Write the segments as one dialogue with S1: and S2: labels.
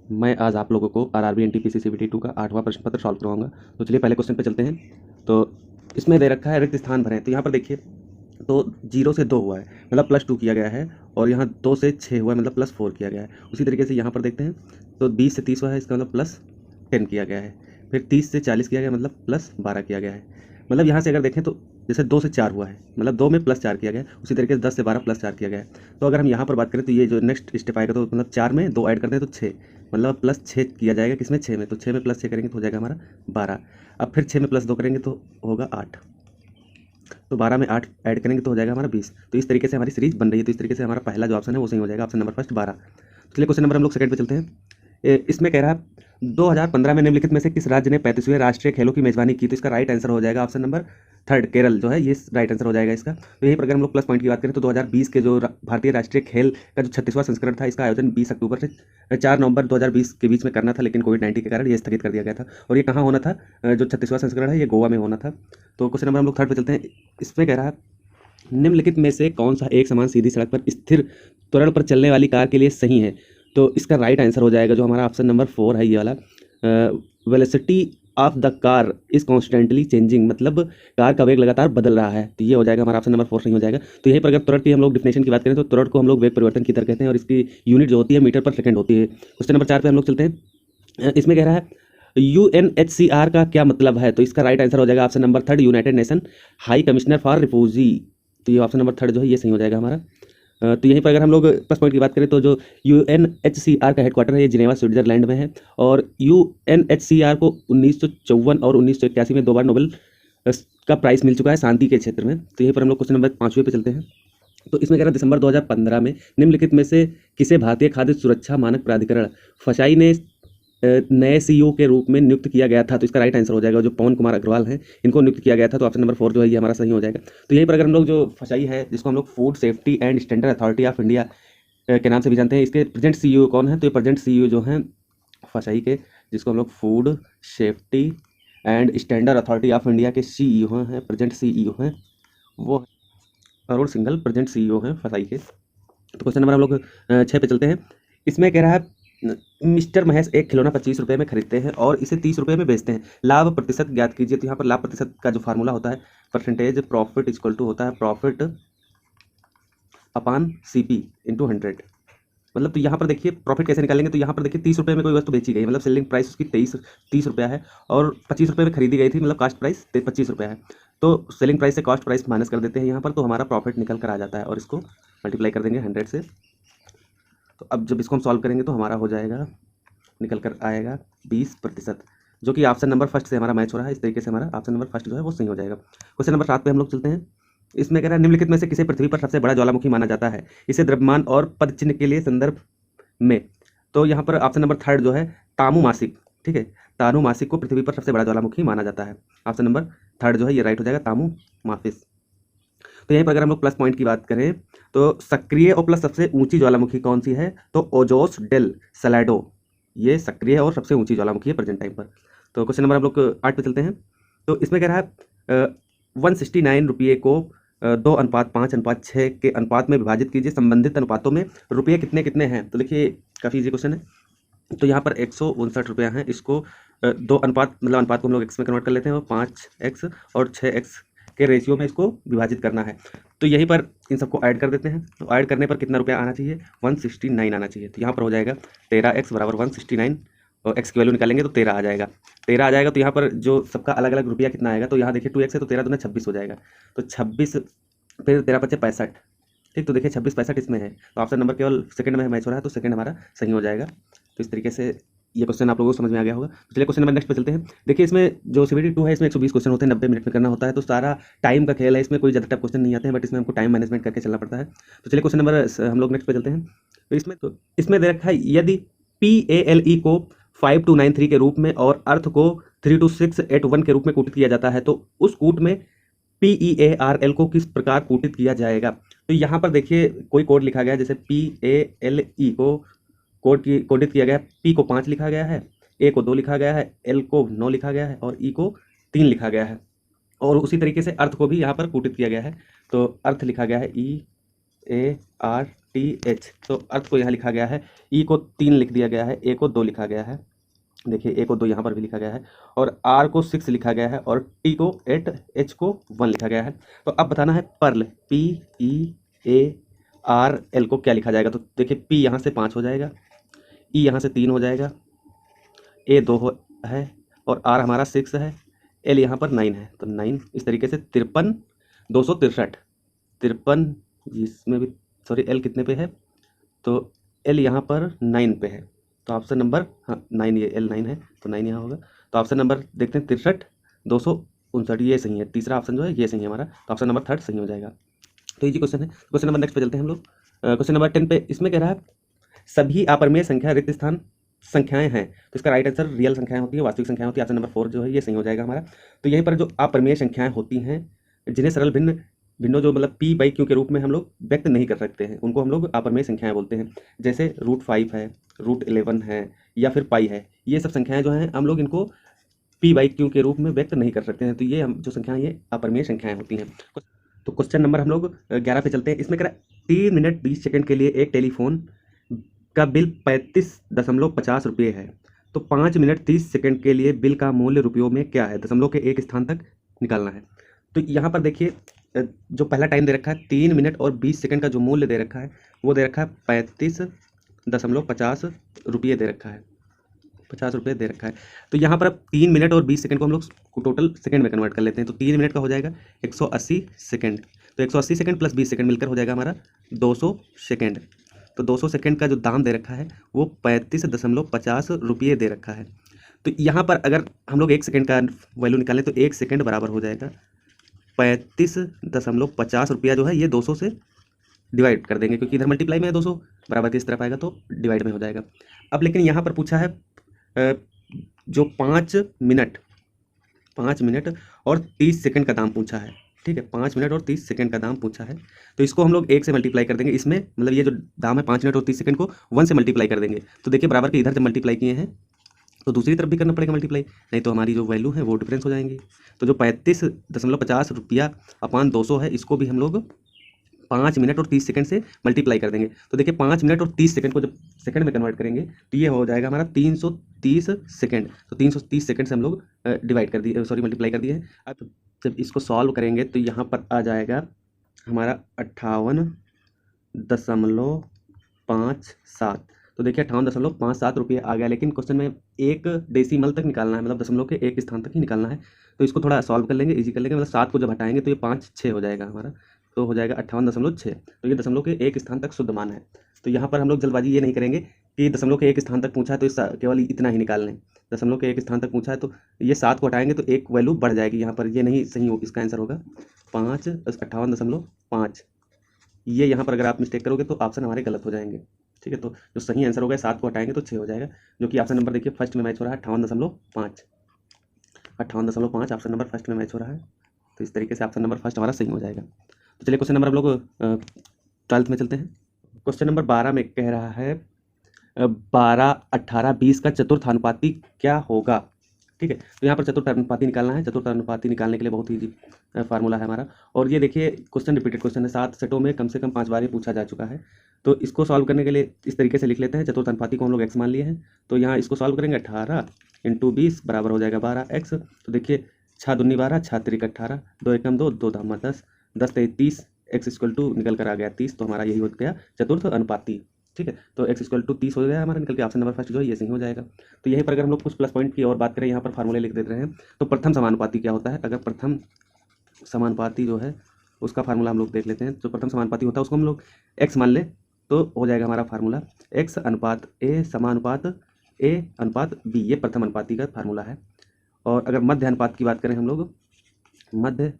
S1: मैं आज आप लोगों को आरआरबी एनटीपीसी सीबीटी 2 का 8वां प्रश्न पत्र सॉल्व करवाऊंगा। तो चलिए पहले क्वेश्चन पे चलते हैं। तो इसमें दे रखा है रिक्त स्थान भरें। तो यहाँ पर देखिए, तो 0 से 2 हुआ है मतलब +2 किया गया है, और यहाँ 2 से 6 हुआ है मतलब +4 किया गया है। उसी तरीके से यहाँ पर देखते हैं, तो 20 से 30 हुआ है, इसका मतलब +10 किया गया है। फिर 30 से 40 किया गया मतलब +12 किया गया है। मतलब यहाँ से अगर देखें तो जैसे 2 से 4 हुआ है मतलब 2 में +4 किया गया है, उसी तरीके से 10 से 12 +4 किया गया है। तो अगर हम यहाँ पर बात करें तो ये जो नेक्स्ट स्टेप आएगा, तो मतलब 4 में 2 ऐड करते हैं तो 6, मतलब +6 किया जाएगा किसमें, 6 में। तो 6 में +6 करेंगे तो हो जाएगा हमारा 12। अब फिर 6 में +2 करेंगे तो होगा 8। तो 12 में 8 ऐड करेंगे तो हो जाएगा हमारा 20। तो इस तरीके से हमारी सीरीज बन रही है। तो इस तरीके से हमारा पहला जो ऑप्शन है वो सही हो जाएगा, ऑप्शन नंबर फर्स्ट 12। चलिए क्वेश्चन नंबर हम लोग सेकंड पे चलते हैं। इसमें कह रहा है 2015 में निम्नलिखित में से किस राज्य ने 35वें राष्ट्रीय खेलों की मेजबानी की। तो इसका राइट आंसर हो जाएगा ऑप्शन नंबर थर्ड, केरल जो है ये राइट आंसर हो जाएगा इसका। तो यहीं पर अगर हम लोग प्लस पॉइंट की बात करें तो 2020 के जो भारतीय राष्ट्रीय खेल का जो 36वां संस्करण था, इसका आयोजन 20 अक्टूबर से 4 नवंबर 2020 के बीच में करना था, लेकिन कोविड-19 के कारण ये स्थगित कर दिया गया था। और ये कहाँ होना था, जो 36वां संस्करण है ये गोवा में होना था। तो क्वेश्चन नंबर हम लोग थर्ड पे चलते हैं। इसमें कह रहा है निम्नलिखित में से कौन सा एक समान सीधी सड़क पर स्थिर त्वरण पर चलने वाली कार के लिए सही है। तो इसका राइट आंसर हो जाएगा जो हमारा ऑप्शन नंबर 4 है, ये वाला। Velocity of the car is constantly changing, मतलब कार का वेग लगातार बदल रहा है। तो ये हो जाएगा हमारा ऑप्शन नंबर 4 सही हो जाएगा। तो यहीं पर अगर त्वरण की हम लोग डिफिनेशन की बात करें तो त्वरण को हम लोग वेग परिवर्तन की तरह कहते हैं, और इसकी यूनिट जो होती है मीटर पर सेकंड होती है। क्वेश्चन नंबर 4 पे हम लोग चलते हैं। इसमें कह रहा है UNHCR का क्या मतलब है। तो इसका राइट आंसर हो जाएगा option number third, United nation high commissioner for refugee. तो ये ऑप्शन नंबर थर्ड जो है ये सही हो जाएगा हमारा। तो यहीं पर अगर हम लोग प्लस पॉइंट की बात करें तो जो UNHCR का हेडक्वार्टर है ये जिनेवा स्विट्जरलैंड में है, और UNHCR को 1954 और 1981 में 2 बार नोबेल का प्राइज़ मिल चुका है शांति के क्षेत्र में। तो यहीं पर हम लोग क्वेश्चन नंबर 5वें पे चलते हैं। तो इसमें कह रहा है दिसंबर 2015 में निम्नलिखित में से किसे भारतीय खाद्य सुरक्षा मानक प्राधिकरण फसाई ने नए CEO के रूप में नियुक्त किया गया था। तो इसका राइट आंसर हो जाएगा जो पवन कुमार अग्रवाल हैं, इनको नियुक्त किया गया था। तो ऑप्शन नंबर 4 जो है ये हमारा सही हो जाएगा। तो यहीं पर अगर हम लोग जो फसाई है, जिसको हम लोग food safety and standard authority of India के नाम से भी जानते हैं, इसके प्रेजेंट CEO कौन है। तो ये प्रेजेंट CEO जो हैं फसाई के, जिसको हम लोग food safety and standard authority of India के CEO हैं, प्रेजेंट CEO हैं वो अरुण सिंघल, प्रेजेंट CEO हैं फसाई के। तो क्वेश्चन नंबर हम लोग 6 पे चलते हैं। इसमें कह रहा है मिस्टर महेश एक खिलौना 25 रुपये में खरीदते हैं और इसे 30 रुपये में बेचते हैं, लाभ प्रतिशत ज्ञात कीजिए। तो यहाँ पर लाभ प्रतिशत का जो फार्मूला होता है, परसेंटेज प्रॉफिट इक्वल टू होता है प्रॉफिट अपॉन CP इंटू 100। मतलब तो यहाँ पर देखिए प्रॉफिट कैसे निकालेंगे। तो यहाँ पर देखिए 30 रुपये में कोई वस्तु बेची गई, मतलब सेलिंग प्राइस उसकी 30 रुपया है, और 25 रुपये में खरीदी गई थी, मतलब कास्ट प्राइस 25 रुपया है। तो सेलिंग प्राइस से कॉस्ट प्राइस माइनस कर देते हैं यहाँ पर, तो हमारा प्रॉफिट निकल कर आ जाता है, और इसको मल्टीप्लाई कर देंगे 100 से। तो अब जब इसको हम सॉल्व करेंगे तो हमारा हो जाएगा, निकल कर आएगा 20%, जो कि ऑप्शन नंबर फर्स्ट से हमारा मैच हो रहा है। इस तरीके से हमारा ऑप्शन नंबर फर्स्ट जो है वो सही हो जाएगा। क्वेश्चन नंबर 7 पे हम लोग चलते हैं। इसमें कह रहा है निम्नलिखित में से किसे पृथ्वी पर सबसे बड़ा ज्वालामुखी माना जाता है, इसे द्रव्यमान और पद चिन्ह के लिए संदर्भ में। तो यहाँ पर ऑप्शन नंबर थर्ड जो है तामू मासिक, ठीक है, तानू मासिक को पृथ्वी पर सबसे बड़ा ज्वालामुखी माना जाता है। ऑप्शन नंबर थर्ड जो है ये राइट हो जाएगा, तामू माफिस। तो यहीं पर अगर हम लोग प्लस पॉइंट की बात करें तो सक्रिय और प्लस सबसे ऊंची ज्वालामुखी कौन सी है। तो ओजोस डेल सलाडो, ये सक्रिय है और सबसे ऊंची ज्वालामुखी है प्रेजेंट टाइम पर। तो क्वेश्चन नंबर हम लोग 8 पे चलते हैं। तो इसमें कह रहा है 169 रुपये को 2:5:6 के अनुपात में विभाजित कीजिए, संबंधित अनुपातों में रुपये कितने कितने हैं। तो देखिए काफ़ी इजी क्वेश्चन है। तो यहाँ पर 159 रुपया हैं, इसको 2 अनुपात, मतलब अनुपात को हम लोग x में कन्वर्ट कर लेते हैं, और 5x और 6x के रेशियो में इसको विभाजित करना है। तो यहीं पर इन सबको ऐड कर देते हैं। तो ऐड करने पर कितना रुपया आना चाहिए, 169 आना चाहिए। तो यहाँ पर हो जाएगा 13x बराबर 169, और x की वैल्यू निकालेंगे तो 13 आ जाएगा। 13 आ जाएगा। तो यहाँ पर जो सबका अलग अलग रुपया कितना आएगा, तो यहाँ देखिए 2x है तो 13 दूना 26 हो जाएगा। तो 26 फिर 13 पच्चे 65, ठीक। तो देखिए 26 65 इसमें है, तो ऑप्शन नंबर केवल सेकंड में मैच हो रहा है, तो सेकंड हमारा सही हो जाएगा। तो इस तरीके से ये क्वेश्चन आप लोगों को समझ में आ गया होगा। तो चलिए क्वेश्चन नंबर नेक्स्ट पे चलते हैं। देखिए इसमें जो CBT 2 है इसमें 120 क्वेश्चन होते हैं, 90 मिनट में करना होता है, तो सारा टाइम का खेल है, इसमें कोई ज़्यादा टफ क्वेश्चन नहीं आते हैं, बट इसमें हमको टाइम मैनेजमेंट करके चलना पड़ता है। तो चलिए क्वेश्चन नंबर हम लोग नेक्स्ट पे चलते हैं। तो इसमें दे रखा है यदि PALE को 5293 के रूप में और अर्थ को 32681 के रूप में कूटित किया जाता है, तो उस कूट में PEARL को किस प्रकार कूटित किया जाएगा। तो यहाँ पर देखिए कोई कोड लिखा गया है, जैसे PALE को कोडित किया गया है, P को 5 लिखा गया है, A को 2 लिखा गया है, L को 9 लिखा गया है, और E को 3 लिखा गया है। और उसी तरीके से अर्थ को भी यहाँ पर कूटित किया गया है। तो अर्थ लिखा गया है ARTH। तो अर्थ को यहाँ लिखा गया है, ई को 3 लिख दिया गया है, ए को 2 लिखा गया है, देखिए ए को 2 यहाँ पर भी लिखा गया है, और आर को 6 लिखा गया है, और टी को 8, एच को 1 लिखा गया है। तो अब बताना है पर्ल, PEARL को क्या लिखा जाएगा। तो देखिए पी यहाँ से 5 हो जाएगा, ई यहाँ से 3 हो जाएगा, ए 2 है, और आर हमारा 6 है, एल यहाँ पर 9 है, तो 9 इस तरीके से 53 263 53, इसमें भी सॉरी एल कितने पे है, तो एल यहाँ पर 9 पे है, तो ऑप्शन नंबर, हाँ 9, ये एल 9 है तो 9 यहाँ होगा। तो ऑप्शन नंबर देखते हैं 63 259, ये सही है, तीसरा ऑप्शन जो है ये सही है हमारा, तो ऑप्शन नंबर 3 सही हो जाएगा। तो इजी क्वेश्चन है। क्वेश्चन नंबर नेक्स्ट पे चलते हैं हम लोग। क्वेश्चन नंबर 10 पे इसमें कह रहा है सभी अपरिमेय संख्या रिक्त स्थान संख्याएं हैं, तो इसका राइट आंसर रियल संख्याएं होती है, वास्तविक संख्याएं होती है, ऑप्शन नंबर 4 जो है ये सही हो जाएगा हमारा। तो यहीं पर जो अपरिमेय संख्याएं होती हैं जिन्हें सरल भिन्न भिन्नों जो मतलब पी बाई क्यू के रूप में हम लोग व्यक्त नहीं कर सकते हैं, उनको हम लोग अपरिमेय संख्याएं बोलते हैं। जैसे √5 है, √11 है, या फिर पाई है, ये सब संख्याएं जो हैं हम लोग इनको पी बाई क्यू के रूप में व्यक्त नहीं कर सकते हैं, तो ये हम जो संख्याएं ये अपरिमेय संख्याएं होती हैं। तो क्वेश्चन नंबर हम लोग 11 पे चलते हैं। इसमें कह रहा है 3 मिनट 20 सेकंड के लिए एक टेलीफोन का बिल 35.50 रुपये है, तो 5 मिनट 30 सेकंड के लिए बिल का मूल्य रुपयों में क्या है, दशमलव के एक स्थान तक निकालना है। तो यहाँ पर देखिए जो पहला टाइम दे रखा है 3 मिनट और 20 सेकंड का जो मूल्य दे रखा है वो दे रखा है 35.50 रुपये दे रखा है, 50 रुपये दे रखा है। तो यहाँ पर अब 3 मिनट और 20 सेकंड को हम लोग टोटल सेकंड में कन्वर्ट कर लेते हैं, तो 3 मिनट का हो जाएगा 180 सेकंड, तो 180 सेकंड प्लस 20 सेकंड मिलकर हो जाएगा हमारा 200 सेकंड। तो 200 सेकंड का जो दाम दे रखा है वो 35.50 रुपये दे रखा है। तो यहाँ पर अगर हम लोग 1 सेकंड का वैल्यू निकालें तो 1 सेकंड बराबर हो जाएगा 35.50 रुपया, जो है ये 200 से डिवाइड कर देंगे, क्योंकि इधर मल्टीप्लाई में है 200 बराबर की इस तरफ आएगा तो डिवाइड में हो जाएगा। अब लेकिन यहाँ पर पूछा है जो 5 मिनट और 30 सेकंड का दाम पूछा है, ठीक है, 5 मिनट और 30 सेकंड का दाम पूछा है, तो इसको हम लोग 1 से मल्टीप्लाई कर देंगे। इसमें मतलब ये जो दाम है 5 मिनट और 30 सेकंड को 1 से मल्टीप्लाई कर देंगे, तो देखिए बराबर के इधर जब मल्टीप्लाई किए हैं तो दूसरी तरफ भी करना पड़ेगा मल्टीप्लाई, नहीं तो हमारी जो वैल्यू है वो डिफरेंस हो जाएंगी। तो जो 35.50 रुपया अपान 200 है, इसको भी हम लोग 5 मिनट और 30 सेकंड से मल्टीप्लाई कर देंगे। तो देखिए 5 मिनट और 30 सेकंड को जब सेकंड में कन्वर्ट करेंगे तो ये हो जाएगा हमारा 330 सेकंड। तो 330 सेकंड से हम लोग डिवाइड कर दिए, सॉरी मल्टीप्लाई कर दिए हैं। अब जब इसको सॉल्व करेंगे तो यहाँ पर आ जाएगा हमारा 58.57। तो देखिए 58.57 रुपये आ गया, लेकिन क्वेश्चन में एक डेसिमल तक निकालना है, मतलब दशमलव के एक स्थान तक ही निकालना है। तो इसको थोड़ा सॉल्व कर लेंगे, इजी कर लेंगे, मतलब 7 को जब हटाएंगे तो ये 5 6 हो जाएगा हमारा, तो हो जाएगा 58.6। तो ये दशमलव के एक स्थान तक शुद्ध मान है। तो यहाँ पर हम लोग जल्दबाजी ये नहीं करेंगे कि दशमलव के एक स्थान तक पूछा है तो केवल इतना ही निकाल लें। दशमलव के एक स्थान तक पूछा है तो ये 7 को हटाएंगे तो एक वैल्यू बढ़ जाएगी, यहाँ पर ये नहीं सही हो, इसका आंसर होगा 58.5। ये यहाँ पर अगर आप मिस्टेक करोगे तो ऑप्शन हमारे गलत हो जाएंगे, ठीक है। तो जो सही आंसर होगा 7 को हटाएंगे तो 6 हो जाएगा, जो कि ऑप्शन नंबर देखिए फर्स्ट में मैच हो रहा है 58.5। 58.5 ऑप्शन नंबर फर्स्ट में मैच हो रहा है, तो इस तरीके से ऑप्शन नंबर फर्स्ट हमारा सही हो जाएगा। तो चलिए क्वेश्चन नंबर हम लोग 12th में चलते हैं। क्वेश्चन नंबर 12 में कह रहा है 12, 18, 20 का चतुर्थानुपाती क्या होगा, ठीक है। तो यहाँ पर चतुर्थानुपाती निकालना है। चतुर्थानुपाती निकालने के लिए बहुत ही फार्मूला है हमारा, और ये देखिए क्वेश्चन रिपीटेड क्वेश्चन है, 7 सेटों में कम से कम 5 बार ही पूछा जा चुका है। तो इसको सॉल्व करने के लिए इस तरीके से लिख लेते हैं। चतुर्थानुपाती को हम लोग x मान लिए हैं, तो यहाँ इसको सॉल्व करेंगे 18 × 20 बराबर हो जाएगा 12x। तो देखिए 6 दूनी 12, 6 त्रिक 18, 2 एकम 2, 2 दामा 10, 10 तेईस 30, x इक्वल टू निकल कर आ गया 30। तो हमारा यही हो गया चतुर्थ अनुपाती, ठीक है। तो x इक्वल टू 30 हो गया हमारा निकल के, ऑप्शन नंबर फर्स्ट जो है ये सही हो जाएगा। तो यहीं पर अगर हम लोग कुछ प्लस पॉइंट की और बात करें, यहाँ पर फार्मूले लिख देते हैं। तो प्रथम समानुपाती क्या होता है, अगर प्रथम समानुपाती जो है उसका फार्मूला हम लोग देख लेते हैं। तो प्रथम समानुपाती होता है उसको हम लोग x मान ले तो हो जाएगा हमारा फार्मूला x अनुपात a समानुपात a अनुपात b, ये प्रथम अनुपाती का फार्मूला है। और अगर मध्य अनुपात की बात करें हम लोग, मध्य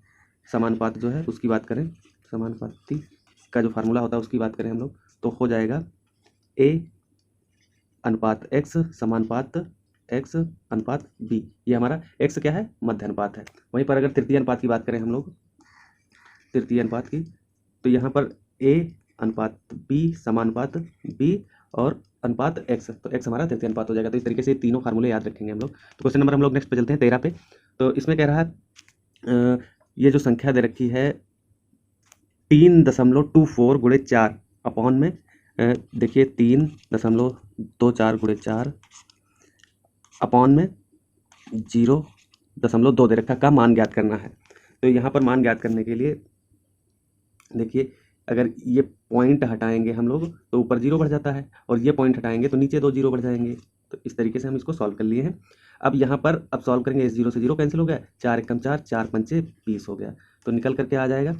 S1: समानुपात जो है उसकी बात करें, समानुपाती का जो फार्मूला होता है उसकी बात करें हम लोग, तो हो जाएगा a अनुपात x समानुपात x अनुपात b। ये हमारा x क्या है, मध्य अनुपात है। वहीं पर अगर तृतीय अनुपात की बात करें हम लोग, तृतीय अनुपात की, तो यहाँ पर a अनुपात b समानुपात b और अनुपात x, तो x हमारा तृतीय अनुपात हो जाएगा। तो इस तरीके से तीनों फार्मूले याद रखेंगे हम लोग। तो क्वेश्चन नंबर हम लोग नेक्स्ट पे चलते हैं 13 पे। तो इसमें कह रहा है ये जो संख्या दे रखी है 3.24 गुणे 4 अपॉन में देखिए 3.24 गुणे 4 अपॉन में 0.2 दे रखा का मान ज्ञात करना है। तो यहाँ पर मान ज्ञात करने के लिए देखिए अगर ये पॉइंट हटाएंगे हम लोग तो ऊपर 0 बढ़ जाता है, और ये पॉइंट हटाएंगे तो नीचे 2 0 बढ़ जाएंगे। तो इस तरीके से हम इसको सॉल्व कर लिए हैं। अब यहाँ पर अब सॉल्व करेंगे, इस 0 से 0 कैंसिल हो गया, 4 एकम 4, 4 पंचे 20 हो गया। तो निकल करके आ जाएगा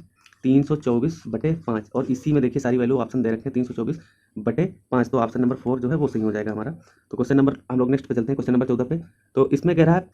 S1: 324/5, और इसी में देखिए सारी वैल्यू ऑप्शन दे रखे हैं 324/5। तो ऑप्शन नंबर 4 जो है वो सही हो जाएगा हमारा। तो क्वेश्चन नंबर हम लोग नेक्स्ट पे चलते हैं, क्वेश्चन नंबर 14 पे। तो इसमें कह रहा है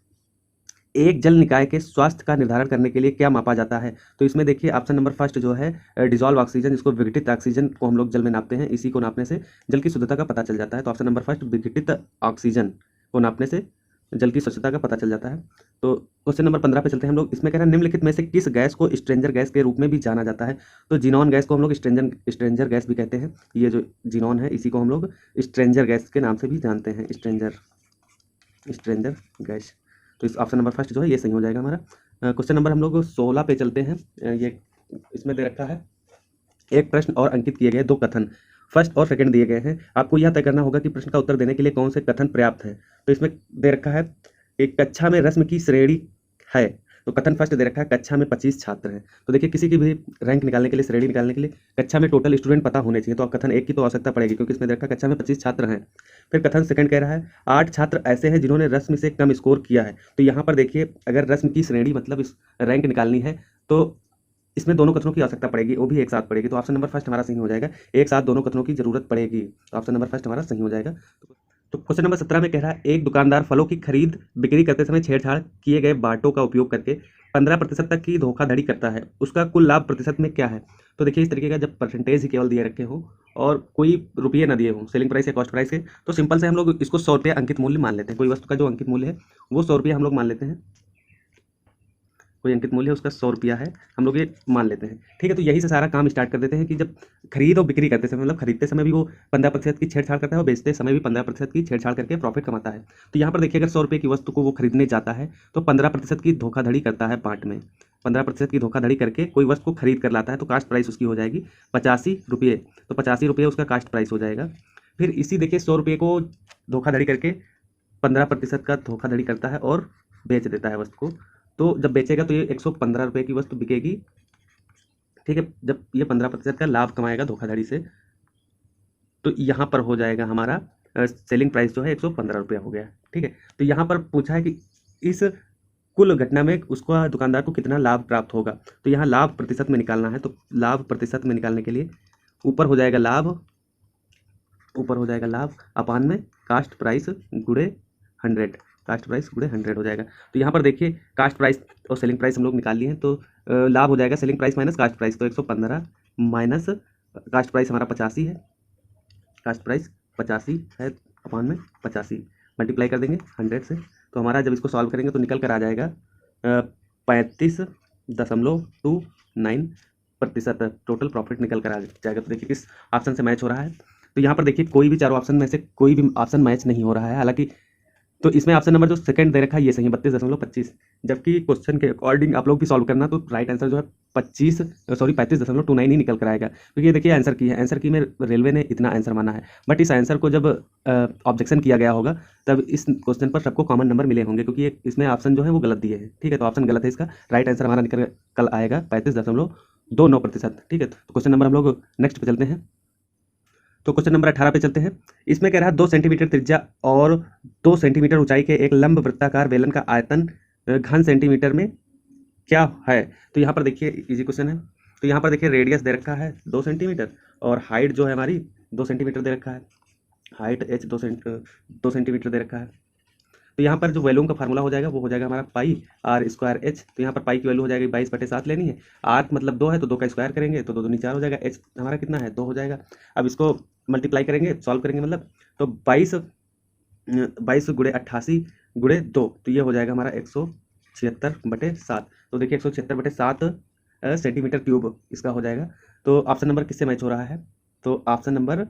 S1: एक जल निकाय के स्वास्थ्य का निर्धारण करने के लिए क्या मापा जाता है। तो इसमें देखिए ऑप्शन नंबर फर्स्ट जो है डिजॉल्व ऑक्सीजन, जिसको विघटित ऑक्सीजन को हम लोग जल में नापते हैं, इसी को नापने से जल की शुद्धता का पता चल जाता है। तो ऑप्शन नंबर फर्स्ट विघटित ऑक्सीजन को नापने से जल की स्वच्छता का पता चल जाता है। तो क्वेश्चन नंबर 15 पे चलते हैं हम लोग। इसमें कह रहा है निम्नलिखित में से किस गैस को स्ट्रेंजर गैस के रूप में भी जाना जाता है। तो जिनॉन गैस को हम लोग स्ट्रेंजर गैस भी कहते हैं। ये जो जिनॉन है इसी को हम लोग स्ट्रेंजर गैस के नाम से भी जानते हैं, स्ट्रेंजर गैस। तो इस ऑप्शन नंबर फर्स्ट जो है ये सही हो जाएगा हमारा। क्वेश्चन नंबर हम लोग 16 पे चलते हैं। ये इसमें दे रखा है एक प्रश्न और अंकित किए गए 2 कथन फर्स्ट और सेकंड दिए गए हैं। आपको यह तय करना होगा कि प्रश्न का उत्तर देने के लिए कौन से कथन पर्याप्त है। तो इसमें दे रखा है एक कक्षा में रस्म की श्रेणी है। तो कथन फर्स्ट दे रखा है कक्षा में 25 छात्र हैं। तो देखिए किसी की भी रैंक निकालने के लिए, श्रेणी निकालने के लिए कक्षा में टोटल स्टूडेंट पता होने चाहिए। तो अब कथन एक की तो आवश्यकता पड़ेगी क्योंकि इसमें दे रखा है कक्षा में 25 छात्र हैं। फिर कथन सेकंड कह रहा है 8 छात्र ऐसे हैं जिन्होंने रस्म से कम स्कोर किया है। तो यहाँ पर देखिए अगर रस्म की श्रेणी मतलब इस रैंक निकालनी है तो इसमें दोनों कथनों की आवश्यकता पड़ेगी, वो भी एक साथ पड़ेगी। तो ऑप्शन नंबर फर्स्ट हमारा सही हो जाएगा, एक साथ दोनों कथनों की जरूरत पड़ेगी। तो ऑप्शन नंबर फर्स्ट हमारा सही हो जाएगा। तो क्वेश्चन नंबर 17 में कह रहा है एक दुकानदार फलों की खरीद बिक्री करते समय छेड़छाड़ किए गए बाटों का उपयोग करके 15% तक की धोखाधड़ी करता है, उसका कुल लाभ प्रतिशत में क्या है। तो देखिए इस तरीके का जब परसेंटेज ही केवल दिए रखे हो और कोई रुपये ना दिए हो, सेलिंग प्राइस या कॉस्ट प्राइस के, तो सिंपल से हम लोग इसको 100 रुपये अंकित मूल्य मान लेते हैं। कोई वस्तु का जो अंकित मूल्य है वो 100 रुपये हम लोग मान लेते हैं, कोई अंकित मूल्य है उसका 100 रुपया है, हम लोग ये मान लेते हैं। ठीक है, तो यही से सारा काम स्टार्ट कर देते हैं कि जब खरीद और बिक्री करते समय मतलब खरीदते समय भी वो 15% की छेड़छाड़ करता है और बेचते समय भी 15% की छेड़छाड़ करके प्रॉफिट कमाता है। तो यहाँ पर देखिए अगर 100 रुपये की वस्तु को वो खरीदने जाता है तो 15% की धोखाधड़ी करता है पार्ट में, 15% की धोखाधड़ी करके कोई वस्तु को खरीद कर लाता है। तो कास्ट प्राइस उसकी हो जाएगी 85 रुपये। तो 85 रुपये उसका कास्ट प्राइस हो जाएगा। फिर इसी देखिए 100 रुपये को धोखाधड़ी करके 15% का धोखाधड़ी करता है और बेच देता है वस्तु को। तो जब बेचेगा तो ये 115 रुपये की वस्तु बिकेगी। ठीक है, जब ये 15% का लाभ कमाएगा धोखाधड़ी से तो यहाँ पर हो जाएगा हमारा सेलिंग प्राइस जो है 115 रुपया हो गया। ठीक है, तो यहाँ पर पूछा है कि इस कुल घटना में उसको दुकानदार को कितना लाभ प्राप्त होगा। तो यहाँ लाभ प्रतिशत में निकालना है। तो लाभ प्रतिशत में निकालने के लिए ऊपर हो जाएगा लाभ अपान में कास्ट प्राइस गुणे 100, कास्ट प्राइस गुणे 100 हो जाएगा। तो यहाँ पर देखिए कास्ट प्राइस और सेलिंग प्राइस हम लोग निकाल लिए हैं। तो लाभ हो जाएगा selling price minus cost price, तो 115 माइनस कास्ट प्राइस हमारा 85 है, कास्ट प्राइस 85 है अपान में 85 मल्टीप्लाई कर देंगे 100 से। तो हमारा जब इसको सॉल्व करेंगे तो निकल कर आ जाएगा 35.29% टोटल प्रॉफिट निकल कर आ जाएगा। तो देखिए किस ऑप्शन से मैच हो रहा है। तो यहाँ पर देखिए कोई भी चारों ऑप्शन में से कोई भी ऑप्शन मैच नहीं हो रहा है। हालांकि तो इसमें ऑप्शन नंबर जो सेकंड दे रखा है ये सही है 32.25, जबकि क्वेश्चन के अकॉर्डिंग आप लोग भी सॉल्व करना तो राइट आंसर जो है 35.29 ही निकल कर आएगा। क्योंकि ये देखिए आंसर की है, आंसर की में रेलवे ने इतना आंसर माना है, बट इस आंसर को जब ऑब्जेक्शन किया गया होगा तब इस क्वेश्चन पर सबको कॉमन नंबर मिले होंगे क्योंकि इसमें ऑप्शन जो है वो गलत दिए हैं। ठीक है, तो ऑप्शन गलत है, इसका राइट आंसर हमारा निकल कल आएगा 35.29%। ठीक है, तो क्वेश्चन नंबर हम लोग नेक्स्ट पे चलते हैं। तो क्वेश्चन नंबर 18 पे चलते हैं। इसमें कह रहा है 2 सेंटीमीटर त्रिज्या और 2 सेंटीमीटर ऊंचाई के एक लंब वृत्ताकार बेलन का आयतन घन सेंटीमीटर में क्या है। तो यहाँ पर देखिए इजी क्वेश्चन है। तो यहाँ पर देखिए रेडियस दे रखा है 2 सेंटीमीटर और हाइट जो है हमारी 2 सेंटीमीटर दे रखा है, हाइट h 2 सेंटीमीटर दे रखा है। तो यहाँ पर जो वैल्यूम का फार्मूला हो जाएगा वो हो जाएगा हमारा पाई r स्क्वायर h। तो यहाँ पर पाई की वैल्यू हो जाएगी 22/7 लेनी है, r मतलब 2 है तो 2 का स्क्वायर करेंगे तो 2 दूनी 4 हो जाएगा, h हमारा कितना है 2 हो जाएगा। अब इसको मल्टीप्लाई करेंगे, सॉल्व करेंगे मतलब, तो 22 गुणे 88 गुणे 2 तो ये हो जाएगा हमारा 176/7। तो देखिए 176/7 सेंटीमीटर क्यूब इसका हो जाएगा। तो ऑप्शन नंबर किससे मैच हो रहा है, तो ऑप्शन नंबर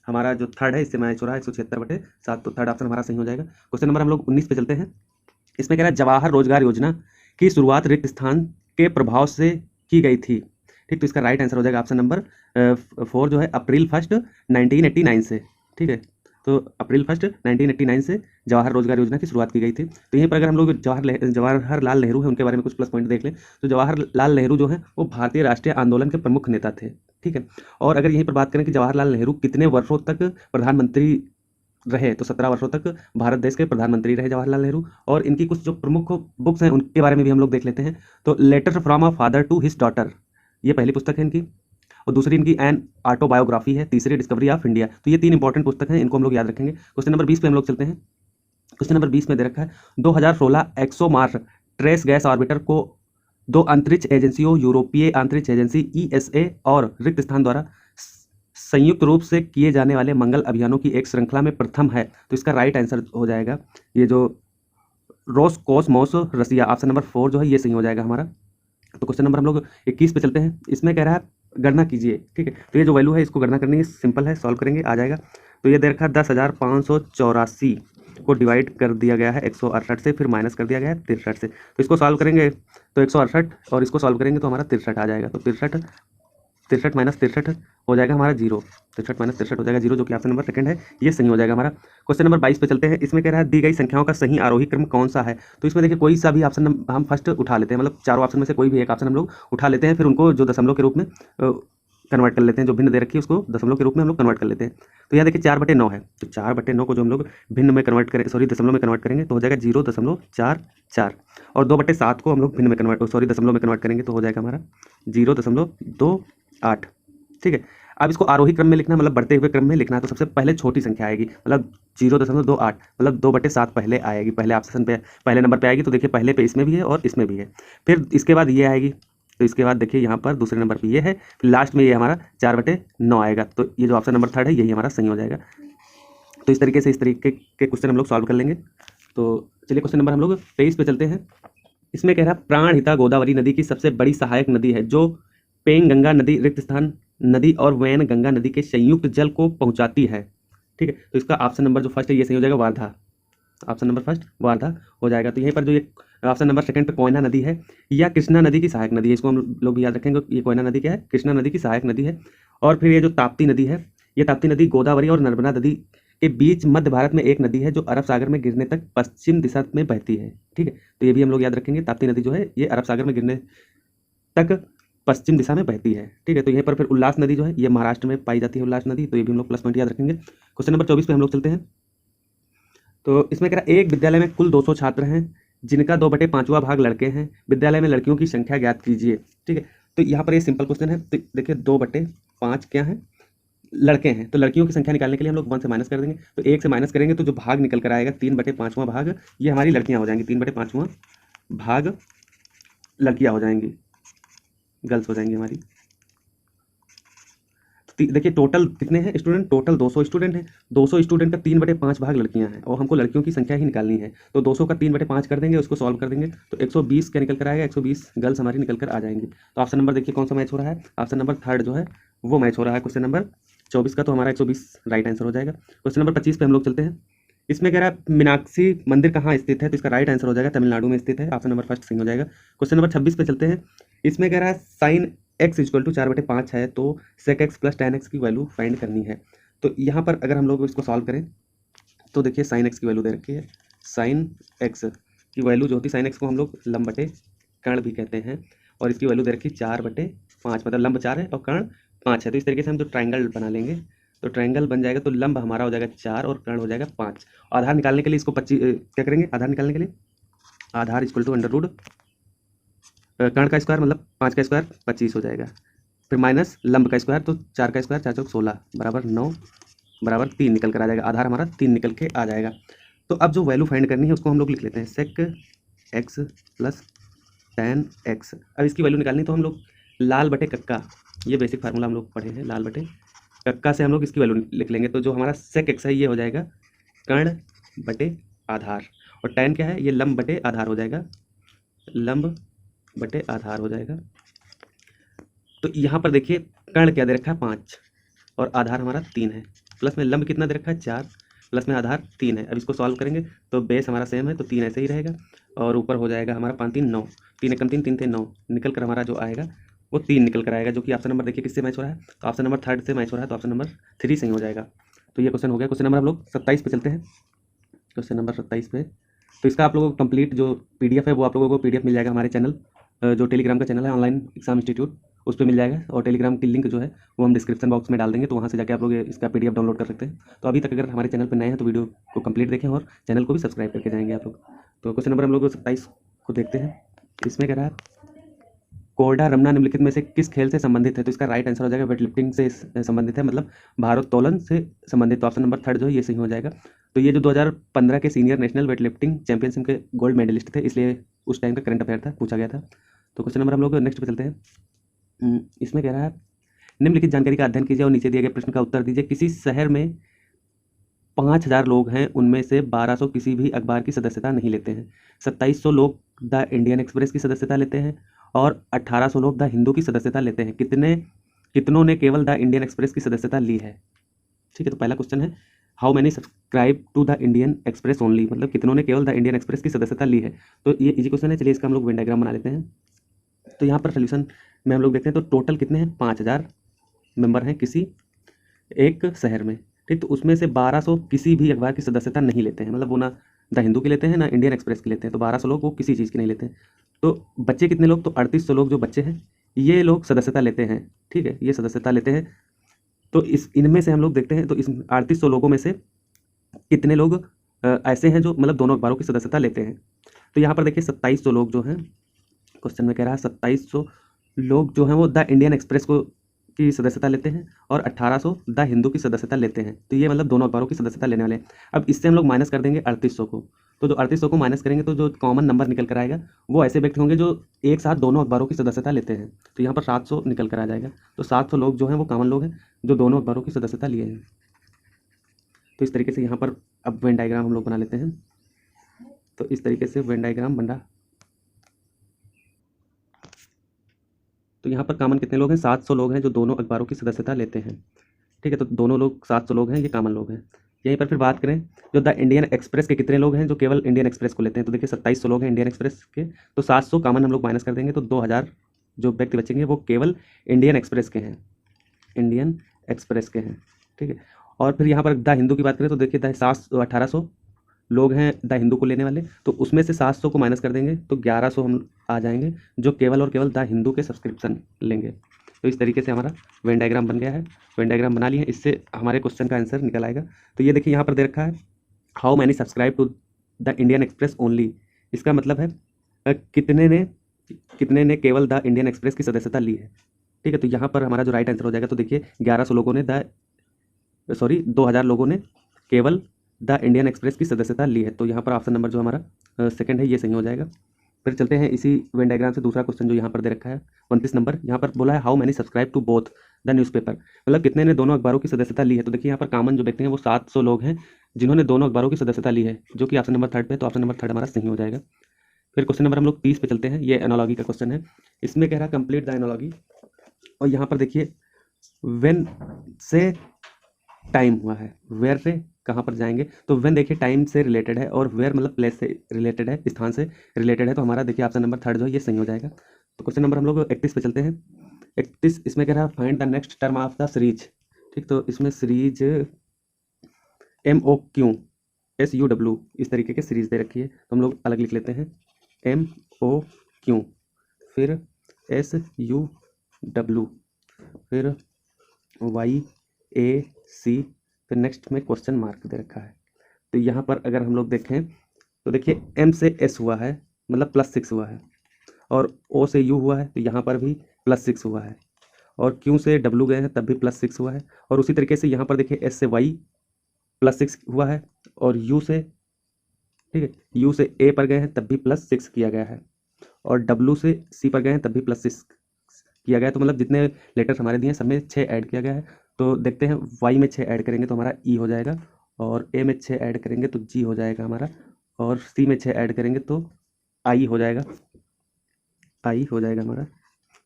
S1: हमारा जो थर्ड है इससे मैच हो रहा है 176/7। तो थर्ड ऑप्शन हमारा सही हो जाएगा। क्वेश्चन नंबर हम लोग 19 पे चलते हैं। इसमें कह रहा है जवाहर रोजगार योजना की शुरुआत रिक्त स्थान के प्रभाव से की गई थी। ठीक। तो इसका राइट आंसर हो जाएगा ऑप्शन नंबर 4 जो है अप्रैल 1 1989 से। ठीक है, तो अप्रैल 1 1989 से जवाहर रोजगार योजना की शुरुआत की गई थी। तो यहीं पर अगर हम लोग जवाहरलाल नेहरू है उनके बारे में कुछ प्लस पॉइंट देख लें तो जवाहरलाल नेहरू जो है वो भारतीय राष्ट्रीय आंदोलन के प्रमुख नेता थे। ठीक है, और अगर यहीं पर बात करें कि जवाहरलाल नेहरू कितने वर्षों तक प्रधानमंत्री रहे, तो 17 वर्षों तक भारत देश के प्रधानमंत्री रहे जवाहरलाल नेहरू। और इनकी कुछ जो प्रमुख बुक्स हैं उनके बारे में भी हम लोग देख लेते हैं। तो letter from a father to his daughter, ये पहली पुस्तक है इनकी, और दूसरी इनकी एन ऑटोबायोग्राफी है, तीसरी डिस्कवरी ऑफ इंडिया। तो ये 3 इंपॉर्टेंट पुस्तक हैं, इनको हम लोग याद रखेंगे। क्वेश्चन नंबर 20 पे हम लोग चलते हैं। क्वेश्चन नंबर 20 में दे रखा है 2016 एक्सोमार्स ट्रेस गैस ऑर्बिटर को 2 अंतरिक्ष एजेंसियों यूरोपीय अंतरिक्ष एजेंसी ESA और रिक्त स्थान द्वारा संयुक्त रूप से किए जाने वाले मंगल अभियानों की एक श्रृंखला में प्रथम है। तो इसका राइट आंसर हो जाएगा ये जो रोसकोसमोस रसिया, ऑप्शन नंबर 4 जो है ये सही हो जाएगा हमारा। तो क्वेश्चन नंबर हम लोग 21 पे चलते हैं। इसमें कह रहा है गणना कीजिए। ठीक है, तो ये जो वैल्यू है इसको गणना करनी है, सिंपल है, सॉल्व करेंगे आ जाएगा। तो ये दे रखा है 10,584 को डिवाइड कर दिया गया है 168 से, फिर माइनस कर दिया गया है 63 से। तो इसको सॉल्व करेंगे तो 168 और इसको सॉल्व करेंगे तो हमारा 63 आ जाएगा। तो 63 माइनस 63 हो जाएगा हमारा 0। 63 माइनस 63 हो जाएगा 0, जो कि ऑप्शन नंबर 2 है, ये सही हो जाएगा हमारा। क्वेश्चन नंबर 22 पे चलते हैं। इसमें कह रहा है दी गई संख्याओं का सही आरोही क्रम कौन सा है। तो इसमें देखिए कोई सा भी ऑप्शन हम फर्स्ट उठा लेते हैं, मतलब चारों ऑप्शन में से कोई भी एक ऑप्शन हम लोग उठा लेते हैं, फिर उनको जो दशमलव के रूप में कन्वर्ट कर लेते हैं, जो भिन्न दे रखी है उसको दशमलव के रूप में हम लोग कन्वर्ट कर लेते हैं। तो यहाँ देखिए 4/9 है, तो 4/9 को जो हम लोग भिन्न में कन्वर्ट करें, सॉरी दशमलव में कन्वर्ट करेंगे तो हो जाएगा 0.44, और 2/7 को हम लोग भिन्न में दशमलव में कन्वर्ट करेंगे तो हो जाएगा हमारा 0.28। ठीक है, अब इसको आरोही क्रम में लिखना, मतलब बढ़ते हुए क्रम में लिखना है, तो सबसे पहले छोटी संख्या आएगी, मतलब 0.28, मतलब 2/7 पहले आएगी, पहले ऑप्शन पे पहले नंबर पे आएगी। तो देखिए पहले पे इसमें भी है और इसमें भी है, फिर इसके बाद ये आएगी, तो इसके बाद देखिए यहाँ पर दूसरे नंबर पे ये है, फिर लास्ट में ये हमारा 4/9 आएगा। तो ये जो ऑप्शन नंबर 3 है यही हमारा सही हो जाएगा। तो इस तरीके के क्वेश्चन हम लोग सॉल्व कर लेंगे। तो चलिए क्वेश्चन नंबर हम लोग 23 पे चलते हैं। इसमें कह रहा है प्राणहिता गोदावरी नदी की सबसे बड़ी सहायक नदी है जो पेंगंगा नदी, रिक्त स्थान नदी और वैन गंगा नदी के संयुक्त जल को पहुंचाती है। ठीक है, तो इसका ऑप्शन नंबर जो फर्स्ट है ये सही हो जाएगा, Wardha. Option number first Wardha हो जाएगा। तो यहीं पर जो ये ऑप्शन नंबर 2 पे कोयना नदी है या कृष्णा नदी की सहायक नदी है, इसको हम लोग भी याद रखेंगे। ये कोयना नदी क्या है, कृष्णा नदी की सहायक नदी है। और फिर ये जो ताप्ती नदी है, ये ताप्ती नदी गोदावरी और नर्मदा नदी के बीच मध्य भारत में एक नदी है जो अरब सागर में गिरने तक पश्चिम दिशा में बहती है। ठीक है, तो ये भी हम लोग याद रखेंगे, ताप्ती नदी जो है ये अरब सागर में गिरने तक पश्चिम दिशा में बहती है। ठीक है, तो यहीं पर फिर उल्लास नदी जो है ये महाराष्ट्र में पाई जाती है, उल्लास नदी, तो ये भी हम लोग प्लस पॉइंट याद रखेंगे। क्वेश्चन नंबर 24 पे हम लोग चलते हैं। तो इसमें कह रहा है एक विद्यालय में कुल 200 छात्र हैं जिनका 2/5वां भाग लड़के हैं, विद्यालय में लड़कियों की संख्या ज्ञात कीजिए। ठीक है, तो यहाँ पर ये सिंपल क्वेश्चन है। तो देखिए 2/5 क्या है, लड़के हैं, तो लड़कियों की संख्या निकालने के लिए हम लोग 1 से माइनस कर देंगे। तो 1 से माइनस करेंगे तो जो भाग निकल कर आएगा 3/5वां भाग, ये हमारी लड़कियाँ हो जाएंगी। 3/5वां भाग लड़कियाँ हो जाएंगी, गर्ल्स हो जाएंगी हमारी। देखिए टोटल कितने हैं स्टूडेंट, टोटल 200 स्टूडेंट हैं। 200 स्टूडेंट का 3/5 भाग लड़कियां हैं और हमको लड़कियों की संख्या ही निकालनी है। तो 200 का 3/5 कर देंगे, उसको सॉल्व कर देंगे तो 120 क्या निकल कर आएगा, 120 गर्ल्स हमारी निकल कर आ जाएंगी। तो ऑप्शन नंबर देखिए कौन सा मैच हो रहा है, ऑप्शन नंबर 3 जो है वो मैच हो रहा है क्वेश्चन नंबर 24 का। तो हमारा 120 राइट आंसर हो जाएगा। क्वेश्चन नंबर 25 पे हम लोग चलते हैं। इसमें कह रहा है मीनाक्षी मंदिर कहाँ स्थित है, तो इसका राइट आंसर हो जाएगा तमिलनाडु में स्थित है, ऑप्शन नंबर फर्स्ट सही हो जाएगा। क्वेश्चन नंबर 26 पे चलते हैं। इसमें कह रहा है साइन x इक्वल टू 4/5 है तो sec x plus tan x की वैल्यू फाइंड करनी है। तो यहाँ पर अगर हम लोग इसको सॉल्व करें तो देखिए साइन x की वैल्यू दे रखी है, साइन x की वैल्यू जो होती है, साइन x को हम लोग लंब बटे कर्ण भी कहते हैं, और इसकी वैल्यू दे रखी 4/5, मतलब लंब 4 है और कर्ण 5 है। तो इस तरीके से हम जो ट्राइंगल बना लेंगे तो ट्राइंगल बन जाएगा, तो लंब हमारा हो जाएगा 4 और कर्ण हो जाएगा 5। आधार निकालने के लिए इसको 25 क्या करेंगे, आधार निकालने के लिए आधार इक्वल टू अंडर रूट कर्ण का स्क्वायर मतलब 5 का स्क्वायर 25 हो जाएगा, फिर माइनस लंब का स्क्वायर तो 4 का स्क्वायर 4 चौक 16 बराबर 9 बराबर 3 निकल कर आ जाएगा। आधार हमारा 3 निकल के आ जाएगा। तो अब जो वैल्यू फाइंड करनी है उसको हम लोग लिख लेते हैं sec x plus tan x। अब इसकी वैल्यू निकालनी तो हम लोग लाल बटे कक्का, ये बेसिक फार्मूला हम लोग पढ़े हैं, लाल बटे कक्का से हम लोग इसकी वैल्यू लिख लेंगे। तो जो हमारा sec x है ये हो जाएगा कर्ण बटे आधार, और tan क्या है, ये लंब बटे आधार हो जाएगा, लंब बटे आधार हो जाएगा। तो यहाँ पर देखिए कर्ण क्या दे रखा है 5 और आधार हमारा 3 है, प्लस में लंब कितना दे रखा है 4, प्लस में आधार 3 है। अब इसको सॉल्व करेंगे तो बेस हमारा सेम है तो 3 ऐसे ही रहेगा, और ऊपर हो जाएगा हमारा 5 3 9, 3 एकम 3 3 थे 9 निकल कर हमारा जो आएगा वो 3 निकल कर आएगा, जो कि ऑप्शन नंबर देखिए किससे मैच हो रहा है, तो ऑप्शन नंबर 3 से मैच हो रहा है, तो ऑप्शन नंबर 3 सही हो जाएगा। तो ये क्वेश्चन हो गया। क्वेश्चन नंबर हम लोग 27 पे चलते हैं। क्वेश्चन नंबर 27 पे, तो इसका आप लोगों को कंप्लीट जो पीडीएफ है वो आप लोगों को पीडीएफ मिल जाएगा हमारे चैनल, जो टेलीग्राम का चैनल है ऑनलाइन एग्जाम इंस्टीट्यूट, उस पर मिल जाएगा। और टेलीग्राम की लिंक जो है वो हम डिस्क्रिप्शन बॉक्स में डाल देंगे, तो वहाँ से जाके आप लोग इसका पीडीएफ डाउनलोड कर सकते हैं। तो अभी तक अगर हमारे चैनल पर नए हैं तो वीडियो को कंप्लीट देखें और चैनल को भी सब्सक्राइब करके जाएंगे आप लोग। तो क्वेश्चन नंबर हम लोग 27 को देखते हैं। इसमें कह रहा है कोरडा रमना निम्नलिखित में से किस खेल से संबंधित है, तो इसका राइट आंसर हो जाएगा वेट लिफ्टिंग से संबंधित है, मतलब भारोत्तोलन से संबंधित। तो ऑप्शन नंबर 3 जो है ये सही हो जाएगा। तो ये जो 2015 के senior national weight lifting championship के गोल्ड मेडलिस्ट थे, इसलिए उस टाइम का करंट अफेयर था, पूछा गया था। तो क्वेश्चन नंबर हम लोग नेक्स्ट पे चलते हैं। इसमें कह रहा है निम्नलिखित जानकारी का अध्ययन कीजिए और नीचे दिए गए प्रश्न का उत्तर दीजिए। किसी शहर में 5000 लोग हैं, उनमें से 1200 किसी भी अखबार की सदस्यता नहीं लेते हैं, 2700 लोग द इंडियन एक्सप्रेस की सदस्यता लेते हैं और 1800 लोग द हिंदू की सदस्यता लेते हैं। कितनों ने केवल द इंडियन एक्सप्रेस की सदस्यता ली है? ठीक है, तो पहला क्वेश्चन है how many subscribe to the Indian Express only, मतलब कितनों ने केवल द इंडियन एक्सप्रेस की सदस्यता ली है। तो ये इजी क्वेश्चन है, चलिए इसका हम लोग वेन डायग्राम बना लेते हैं। तो यहाँ पर सोल्यूशन में हम लोग देखते हैं, तो टोटल कितने हैं, 5000 मेंबर हैं किसी एक शहर में, ठीक। तो उसमें से 1200 किसी भी अखबार की सदस्यता नहीं लेते हैं, मतलब वो ना द हिंदू की लेते हैं ना इंडियन एक्सप्रेस की लेते हैं, तो 1200 लोग वो किसी चीज़ की नहीं लेते हैं। तो बच्चे कितने लोग, तो 3800 लोग जो बच्चे हैं ये लोग सदस्यता लेते हैं, ठीक है, ये सदस्यता लेते हैं। तो इनमें से हम लोग देखते हैं, तो इस 3800 लोगों में से कितने लोग ऐसे हैं जो मतलब दोनों अखबारों की सदस्यता लेते हैं। तो यहाँ पर देखिए 2700 लोग जो हैं, क्वेश्चन में कह रहा है 2700 लोग जो हैं वो द इंडियन एक्सप्रेस को की सदस्यता लेते हैं और 1800 द हिंदू की सदस्यता लेते हैं। तो ये मतलब दोनों अखबारों की सदस्यता लेने वाले हैं। अब इससे हम लोग माइनस कर देंगे 3800 को, तो जो 3800 को माइनस करेंगे तो जो कॉमन नंबर निकल कर आएगा वो ऐसे व्यक्ति होंगे जो एक साथ दोनों अखबारों की सदस्यता लेते हैं। तो यहाँ पर 700 निकल कर आ जाएगा। तो 700 लोग जो हैं वो कॉमन लोग हैं जो दोनों अखबारों की सदस्यता लिए हैं। तो इस तरीके से यहाँ पर अब वेन डायग्राम हम लोग बना लेते हैं। तो इस तरीके से वेन डायग्राम बन रहा। तो यहाँ पर कॉमन कितने लोग हैं, 700 लोग हैं जो दोनों अखबारों की सदस्यता लेते हैं, ठीक है। तो दोनों लोग 700 लोग हैं, ये कॉमन लोग हैं। यहीं पर फिर बात करें जो द इंडियन एक्सप्रेस के कितने लोग हैं जो केवल इंडियन एक्सप्रेस को लेते हैं, तो देखिए 2700 लोग हैं इंडियन एक्सप्रेस के, तो 700 कॉमन हम लोग माइनस कर देंगे, तो 2000 जो व्यक्ति बचेंगे वो केवल इंडियन एक्सप्रेस के हैं, इंडियन एक्सप्रेस के हैं, ठीक है। और फिर यहाँ पर द हिंदू की बात करें तो देखिए 1800 लोग हैं द हिंदू को लेने वाले, तो उसमें से 700 को माइनस कर देंगे तो 1100 हम आ जाएंगे जो केवल और केवल द हिंदू के सब्सक्रिप्शन लेंगे। तो इस तरीके से हमारा वेन डायग्राम बन गया है। वेन डायग्राम बना लिए हैं, इससे हमारे क्वेश्चन का आंसर निकल आएगा। तो ये देखिए यहाँ पर दे रखा है how many subscribe to the Indian Express only, इसका मतलब है कितने ने केवल द इंडियन एक्सप्रेस की सदस्यता ली है, ठीक है। तो यहाँ पर हमारा जो राइट आंसर हो जाएगा, तो देखिए 1100 लोगों ने 2000 लोगों ने केवल द इंडियन एक्सप्रेस की सदस्यता ली है। तो यहाँ पर ऑप्शन नंबर जो हमारा सेकंड है ये सही हो जाएगा। फिर चलते हैं इसी वेन डायग्राम से दूसरा क्वेश्चन जो यहाँ पर दे रखा है 29 नंबर। यहाँ पर बोला है how many subscribe to both the newspaper, मतलब कितने ने दोनों अखबारों की सदस्यता ली है। तो देखिए यहाँ पर कॉमन जो व्यक्ति हैं वो 700 लोग हैं जिन्होंने दोनों अखबारों की सदस्यता ली है, जो कि ऑप्शन नंबर 3 पे, तो ऑप्शन नंबर 3 हमारा सही हो जाएगा। फिर क्वेश्चन नंबर हम लोग 30 पे चलते हैं। ये एनालॉजी का क्वेश्चन है। इसमें कह रहा है कंप्लीट द एनालॉजी, और यहाँ पर देखिए वेन से टाइम हुआ है, वेयर से कहाँ पर जाएंगे, तो वेन देखिए टाइम से रिलेटेड है और वेयर मतलब प्लेस से रिलेटेड है, स्थान से रिलेटेड है। तो हमारा देखिए ऑप्शन नंबर 3 जो है ये सही हो जाएगा। तो क्वेश्चन नंबर हम लोग 31 पे चलते हैं। 31 इसमें कह रहा है find the next term of the series, ठीक। तो इसमें सीरीज MOQ इस तरीके की सीरीज दे रखी है, तो हम लोग अलग लिख लेते हैं MOQ, फिर SUW, फिर YAC, फिर नेक्स्ट में क्वेश्चन मार्क दे रखा है। तो यहाँ पर अगर हम लोग देखें तो देखिए M से S हुआ है मतलब +6 हुआ है, और O से U हुआ है तो यहाँ पर भी +6 हुआ है, और Q से W गए हैं तब भी +6 हुआ है, और उसी तरीके से यहाँ पर देखिए S से Y +6 हुआ है, और U से, ठीक है, U से A पर गए हैं तब भी +6 किया गया है, और W से C पर गए हैं तब भी +6 किया गया है। तो मतलब जितने लेटर्स हमारे दिए हैं सब में 6 ऐड किया गया है। तो देखते हैं Y में 6 ऐड करेंगे तो हमारा E हो जाएगा, और A में 6 ऐड करेंगे तो G हो जाएगा हमारा, और C में 6 ऐड करेंगे तो I हो जाएगा, I हो जाएगा हमारा।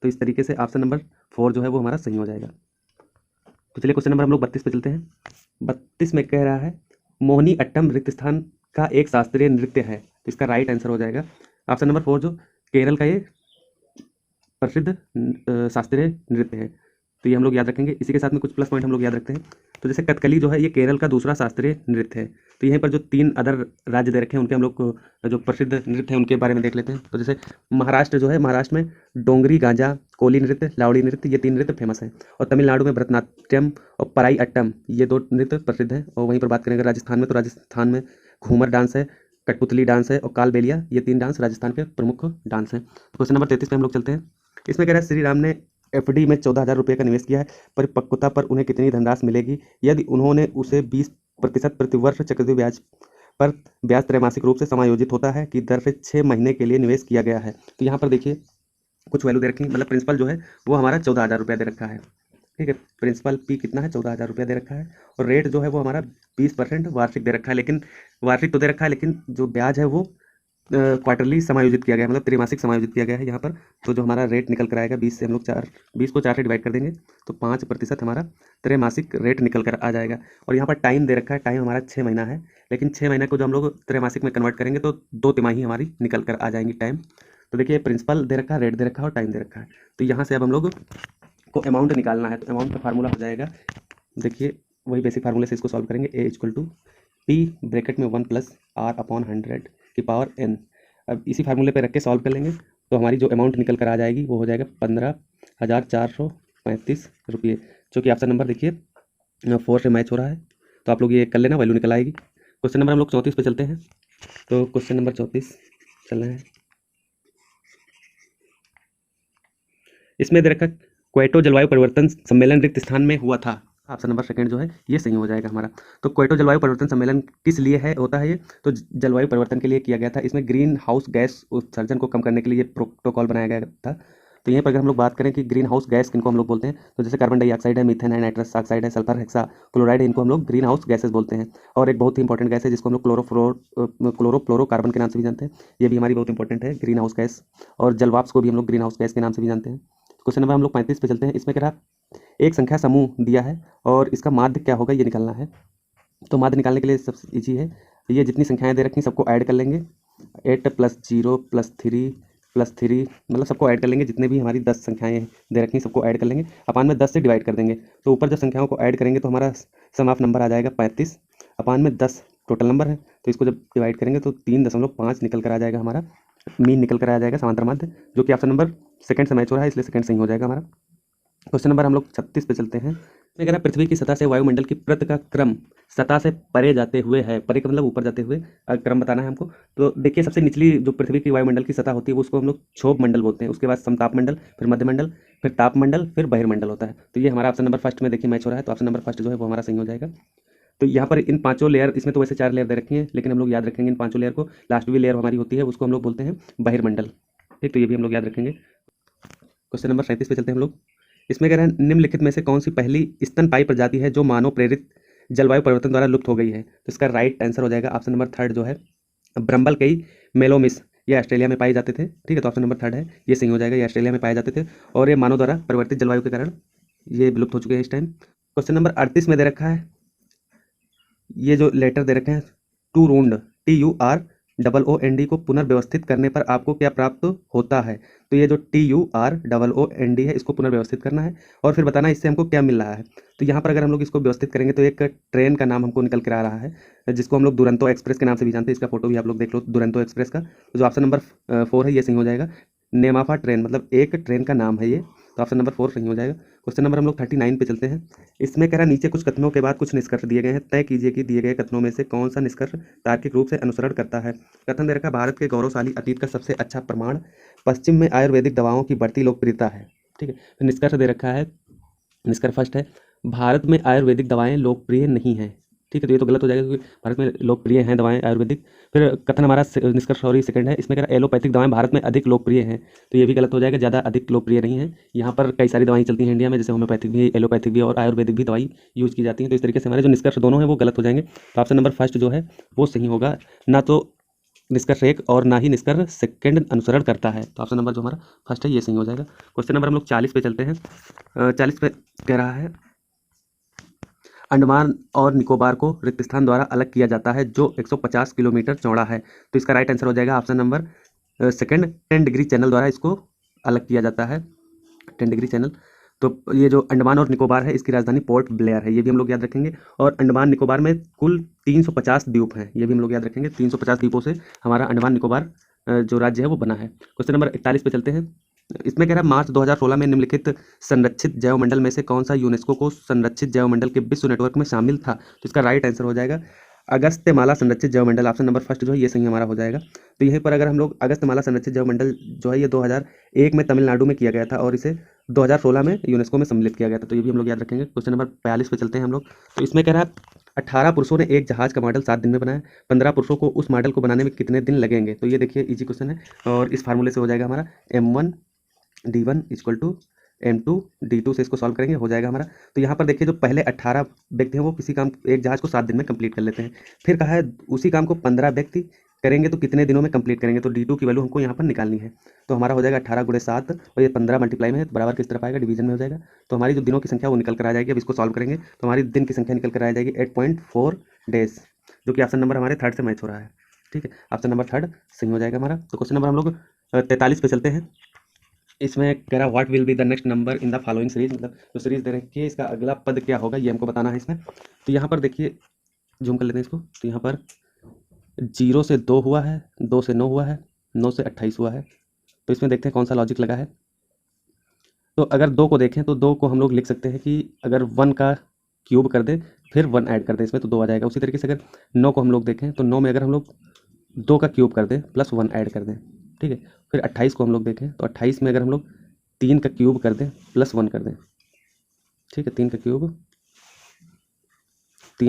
S1: तो इस तरीके से ऑप्शन नंबर 4 जो है वो हमारा सही हो जाएगा। तो चलिए क्वेश्चन नंबर हम लोग 32 पे चलते हैं। 32 में कह रहा है मोहिनी अट्टम रिक्त स्थान का एक शास्त्रीय नृत्य है, तो इसका राइट आंसर हो जाएगा ऑप्शन नंबर 4 जो केरल का ये प्रसिद्ध शास्त्रीय नृत्य है। तो ये हम लोग याद रखेंगे। इसी के साथ में कुछ प्लस पॉइंट हम लोग याद रखते हैं। तो जैसे कथकली जो है ये केरल का दूसरा शास्त्रीय नृत्य है। तो यहीं पर जो 3 अदर राज्य दे रखे हैं उनके हम लोग को जो प्रसिद्ध नृत्य है उनके बारे में देख लेते हैं। तो जैसे महाराष्ट्र जो है, महाराष्ट्र में डोंगरी, गांजा, कोली नृत्य, लावड़ी नृत्य, ये 3 नृत्य फेमस हैं। और तमिलनाडु में भरतनाट्यम और पराई अट्टम, ये 2 नृत्य प्रसिद्ध हैं। और वहीं पर बात करें अगर राजस्थान में, तो राजस्थान में घूमर डांस है, कठपुतली डांस है और कालबेलिया, ये 3 डांस राजस्थान के प्रमुख डांस हैं। क्वेश्चन नंबर 33 पे हम लोग चलते हैं। इसमें कह रहा है श्री राम ने एफडी में 14,000 रुपये का निवेश किया है। परिपक्वता पर उन्हें कितनी धनराशि मिलेगी यदि उन्होंने उसे 20% प्रतिवर्ष चक्रवृद्धि ब्याज पर ब्याज त्रैमासिक रूप से समायोजित होता है कि दर से 6 महीने के लिए निवेश किया गया है। तो यहाँ पर देखिए कुछ वैल्यू दे रखी है, मतलब प्रिंसिपल जो है वो हमारा 14,000 रुपया दे रखा है। ठीक है, प्रिंसिपल पी कितना है, 14,000 रुपया दे रखा है। और रेट जो है वो हमारा 20% वार्षिक दे रखा है। लेकिन वार्षिक तो दे रखा है, लेकिन जो ब्याज है वो क्वार्टरली समायोजित किया गया है, मतलब त्रैमासिक समायोजित किया गया है यहाँ पर। तो जो हमारा रेट निकल कर आएगा 20 से हम लोग 20 को 4 से डिवाइड कर देंगे तो 5% हमारा त्रैमासिक रेट निकल कर आ जाएगा। और यहाँ पर टाइम दे रखा है, टाइम हमारा 6 महीना है। लेकिन 6 महीने को जो हम लोग त्रैमासिक में कन्वर्ट करेंगे तो 2 तिमाही हमारी निकल कर आ जाएंगी टाइम। तो देखिए प्रिंसिपल दे रखा है, रेट दे रखा है और टाइम दे रखा है। तो यहाँ से अब हम लोग को अमाउंट निकालना है। तो अमाउंट का फार्मूला हो जाएगा, देखिए वही बेसिक फार्मूले से इसको सॉल्व करेंगे। ए इक्वल टू पी ब्रैकेट में 1 + R/100 की पावर n। अब इसी फार्मूले पे रख के सॉल्व कर लेंगे तो हमारी जो अमाउंट निकल कर आ जाएगी वो हो जाएगा 15,435 रुपये, जो कि ऑप्शन नंबर देखिए 4 से मैच हो रहा है। तो आप लोग ये कर लेना, वैल्यू निकल आएगी। क्वेश्चन नंबर हम लोग 34 पे चलते हैं। तो क्वेश्चन नंबर 34 चल रहे हैं। इसमें दे रखा क्योटो जलवायु परिवर्तन सम्मेलन रिक्त स्थान में हुआ था। ऑप्शन नंबर सेकंड जो है ये सही हो जाएगा हमारा। तो क्योटो जलवायु परिवर्तन सम्मेलन किस लिए है होता है ये, तो जलवायु परिवर्तन के लिए किया गया था। इसमें ग्रीन हाउस गैस उत्सर्जन को कम करने के लिए ये प्रोटोकॉल बनाया गया था। तो यहीं पर अगर हम लोग बात करें कि ग्रीन हाउस गैस किनको हम लोग बोलते हैं, तो जैसे कार्बन डाइऑक्साइड है, मीथेन है, नाइट्रस ऑक्साइड है, सल्फर हेक्सा क्लोराइड है, इनको हम लोग ग्रीन हाउस गैसेज बोलते हैं। और एक बहुत ही इंपॉर्टेंट गैस है जिसको हम लोग क्लोरोफ्लोरोकार्बन के नाम से भी जानते हैं, ये भी हमारी बहुत इंपॉर्टेंट है ग्रीन हाउस गैस। और जलवाष्प को भी हम लोग ग्रीन हाउस गैस के नाम से भी जानते हैं। क्वेश्चन नंबर हम लोग 35 पे चलते हैं। इसमें कह रहा एक संख्या समूह दिया है और इसका माध्य क्या होगा ये निकालना है। तो माध्य निकालने के लिए सबसे ईजी है, ये जितनी संख्याएं दे रखी हैं सबको ऐड कर लेंगे। 8 + 0 + 3 + 3, मतलब सबको ऐड कर लेंगे। जितने भी हमारी 10 संख्याएं दे रखी हैं सबको ऐड कर लेंगे, अपान में 10 से डिवाइड कर देंगे। तो ऊपर जब संख्याओं को ऐड करेंगे तो हमारा सम ऑफ नंबर आ जाएगा 35, अपान में 10 टोटल नंबर है। तो इसको जब डिवाइड करेंगे तो 3.5 निकल कर आ जाएगा, हमारा मीन निकल कर आ जाएगा, समांतर माध्य, जो कि ऑप्शन नंबर सेकंड से मैच हो रहा है, इसलिए सेकंड सही हो जाएगा हमारा। क्वेश्चन नंबर हम लोग 36 पे चलते हैं। अगर पृथ्वी की सतह से वायुमंडल की प्रत का क्रम सतह से परे जाते हुए है, परे का मतलब ऊपर जाते हुए क्रम बताना है हमको। तो देखिए सबसे निचली जो पृथ्वी की वायुमंडल की सतह होती है उसको हम लोग क्षोभ मंडल बोलते हैं। उसके बाद समताप मंडल, फिर मध्यमंडल, फिर तापमंडल, फिर बहिर्मंडल होता है। तो ये हमारा ऑप्शन नंबर फर्स्ट में देखिए मैच हो रहा है, तो ऑप्शन नंबर फर्स्ट जो है वो हमारा सही हो जाएगा। तो यहाँ पर इन 5 लेयर, इसमें तो वैसे 4 लेयर दे रखी हैं, लेकिन हम लोग याद रखेंगे इन 5 लेयर को। लास्ट भी लेयर हमारी होती है उसको हम लोग बोलते हैं बहिर्मंडल। ठीक, तो ये भी हम लोग याद रखेंगे। क्वेश्चन नंबर 37 पे चलते हैं हम लोग। इसमें कह रहे हैं निम्नलिखित में से कौन सी पहली स्तनपायी प्रजाति है जो मानव प्रेरित जलवायु परिवर्तन द्वारा लुप्त हो गई है। तो इसका राइट आंसर हो जाएगा ऑप्शन नंबर थर्ड जो है ब्रम्बल कई मेलोमिस। ये ऑस्ट्रेलिया में पाए जाते थे। ठीक है, तो ऑप्शन नंबर थर्ड है ये सही हो जाएगा। ये ऑस्ट्रेलिया में पाए जाते थे और ये मानव द्वारा परिवर्तित जलवायु के कारण ये विलुप्त हो चुके हैं इस टाइम। क्वेश्चन नंबर 38 में दे रखा है, ये जो लेटर दे रखे हैं टूरोंड TUROOND को पुनर्व्यवस्थित करने पर आपको क्या प्राप्त होता है। तो ये जो TUROOND है इसको पुनर्व्यवस्थित करना है और फिर बताना है इससे हमको क्या मिल रहा है। तो यहाँ पर अगर हम लोग इसको व्यवस्थित करेंगे तो एक ट्रेन का नाम हमको निकल कर आ रहा है जिसको हम लोग दुरंतो एक्सप्रेस के नाम से भी जानते हैं। इसका फोटो भी आप लोग देख लो, दुरंतो एक्सप्रेस का। तो जो ऑप्शन नंबर 4 है ये सही हो जाएगा। नेमाफा ट्रेन मतलब एक ट्रेन का नाम है ये, तो ऑप्शन नंबर 4 सही हो जाएगा। क्वेश्चन नंबर हम लोग 39 पे चलते हैं। इसमें कह रहा नीचे कुछ कथनों के बाद कुछ निष्कर्ष दिए गए हैं, तय कीजिए कि दिए गए कथनों में से कौन सा निष्कर्ष तार्किक रूप से अनुसरण करता है। कथन दे रखा भारत के गौरवशाली अतीत का सबसे अच्छा प्रमाण पश्चिम में आयुर्वेदिक दवाओं की बढ़ती लोकप्रियता है। ठीक है, तो निष्कर्ष दे रखा है, निष्कर्ष फर्स्ट है भारत में आयुर्वेदिक दवाएं लोकप्रिय नहीं हैं। ठीक है, तो ये तो गलत हो जाएगा क्योंकि भारत में लोकप्रिय हैं दवाएं आयुर्वेदिक। फिर कथन हमारा निष्कर्ष सॉरी सेकंड है, इसमें कह रहा एलोपैथिक दवाएं भारत में अधिक लोकप्रिय हैं। तो ये भी गलत हो जाएगा, ज़्यादा अधिक लोकप्रिय नहीं है। यहाँ पर कई सारी दवाएं चलती हैं इंडिया में, जैसे होम्योपैथिक भी, एलोपैथिक भी और आयुर्वेदिक भी दवाई यूज़ की जाती है। तो इस तरीके से हमारे जो निष्कर्ष दोनों हैं वो गलत हो जाएंगे। तो ऑप्शन नंबर फर्स्ट जो है वो सही होगा, ना तो निष्कर्ष 1 और ना ही निष्कर्ष सेकंड अनुसरण करता है। तो ऑप्शन नंबर जो हमारा फर्स्ट है ये सही हो जाएगा। क्वेश्चन नंबर हम लोग 40 पे चलते हैं। 40 पे कह रहा है अंडमान और निकोबार को रिक्त स्थान द्वारा अलग किया जाता है जो 150 किलोमीटर चौड़ा है। तो इसका राइट आंसर हो जाएगा option number second 10 degree channel द्वारा इसको अलग किया जाता है 10 डिग्री चैनल। तो ये जो अंडमान और निकोबार है इसकी राजधानी पोर्ट ब्लेयर है, ये भी हम लोग याद रखेंगे। और अंडमान निकोबार में कुल 350 द्वीप हैं, ये भी हम लोग याद रखेंगे। 350 द्वीपों से हमारा अंडमान निकोबार जो राज्य है वो बना है। क्वेश्चन नंबर 41 पे चलते हैं। इसमें कह रहा है मार्च 2016 में निम्नलिखित संरक्षित जैवमंडल में से कौन सा यूनेस्को को संरक्षित जैवमंडल के विश्व नेटवर्क में शामिल था। तो इसका राइट आंसर हो जाएगा अगस्त्यमाला संरक्षित जैवमंडल। ऑप्शन नंबर फर्स्ट जो है ये सही हमारा हो जाएगा। तो यहीं पर अगर हम लोग अगस्त्यमाला संरक्षित जैवमंडल जो है ये 2001 में तमिलनाडु में किया गया था और इसे 2016 में यूनेस्को में सम्मिलित किया गया था, तो ये भी हम लोग याद रखेंगे। क्वेश्चन नंबर 42 पे चलते हैं हम लोग। तो इसमें कह रहा है 18 पुरुषों ने एक जहाज का मॉडल 7 दिन में बनाया, 15 पुरुषों को उस मॉडल को बनाने में कितने दिन लगेंगे। तो ये देखिए इजी क्वेश्चन है और इस फार्मूले से हो जाएगा हमारा M1 D1 = M2 D2 से इसको सॉल्व करेंगे, हो जाएगा हमारा। तो यहाँ पर देखिए जो पहले 18 व्यक्ति हैं वो किसी काम एक जहाज को 7 दिन में कंप्लीट कर लेते हैं। फिर कहा है उसी काम को 15 व्यक्ति करेंगे तो कितने दिनों में कंप्लीट करेंगे। तो D2 की वैल्यू हमको यहाँ पर निकालनी है। तो हमारा हो जाएगा 18 × 7 और ये 15 मल्टीप्लाई में है, बराबर किस तरफ आएगा, डिवीजन में हो जाएगा। तो हमारी जो दिनों की संख्या वो निकल कर आ जाएगी। अब इसको सॉल्व करेंगे तो हमारी दिन की संख्या निकल कर आ जाएगी 8.4 डेज, जो कि ऑप्शन नंबर हमारे थर्ड से मैच हो रहा है। ठीक है, ऑप्शन नंबर थर्ड सही हो जाएगा हमारा। तो क्वेश्चन नंबर हम लोग 43 पे चलते हैं। इसमें कह रहा what will be the next number in the following series, मतलब जो सीरीज दे रखी है इसका अगला पद क्या होगा ये हमको बताना है इसमें। तो यहाँ पर देखिए जूम कर लेते हैं इसको। तो यहाँ पर 0 से 2 हुआ है, 2 से 9 हुआ है, 9 से 28 हुआ है। तो इसमें देखते हैं कौन सा लॉजिक लगा है। तो अगर 2 को देखें तो 2 को हम लोग लिख सकते हैं कि अगर 1 का क्यूब कर दें फिर 1 ऐड कर दें इसमें तो 2 आ जाएगा। उसी तरीके से अगर 9 को हम लोग देखें तो 9 में अगर हम लोग 2 का क्यूब कर दें प्लस 1 ऐड कर दें, ठीक है। फिर 28 को हम लोग देखें तो 28 में अगर हम लोग 3 का क्यूब कर दें प्लस 1 कर दें, ठीक है। 3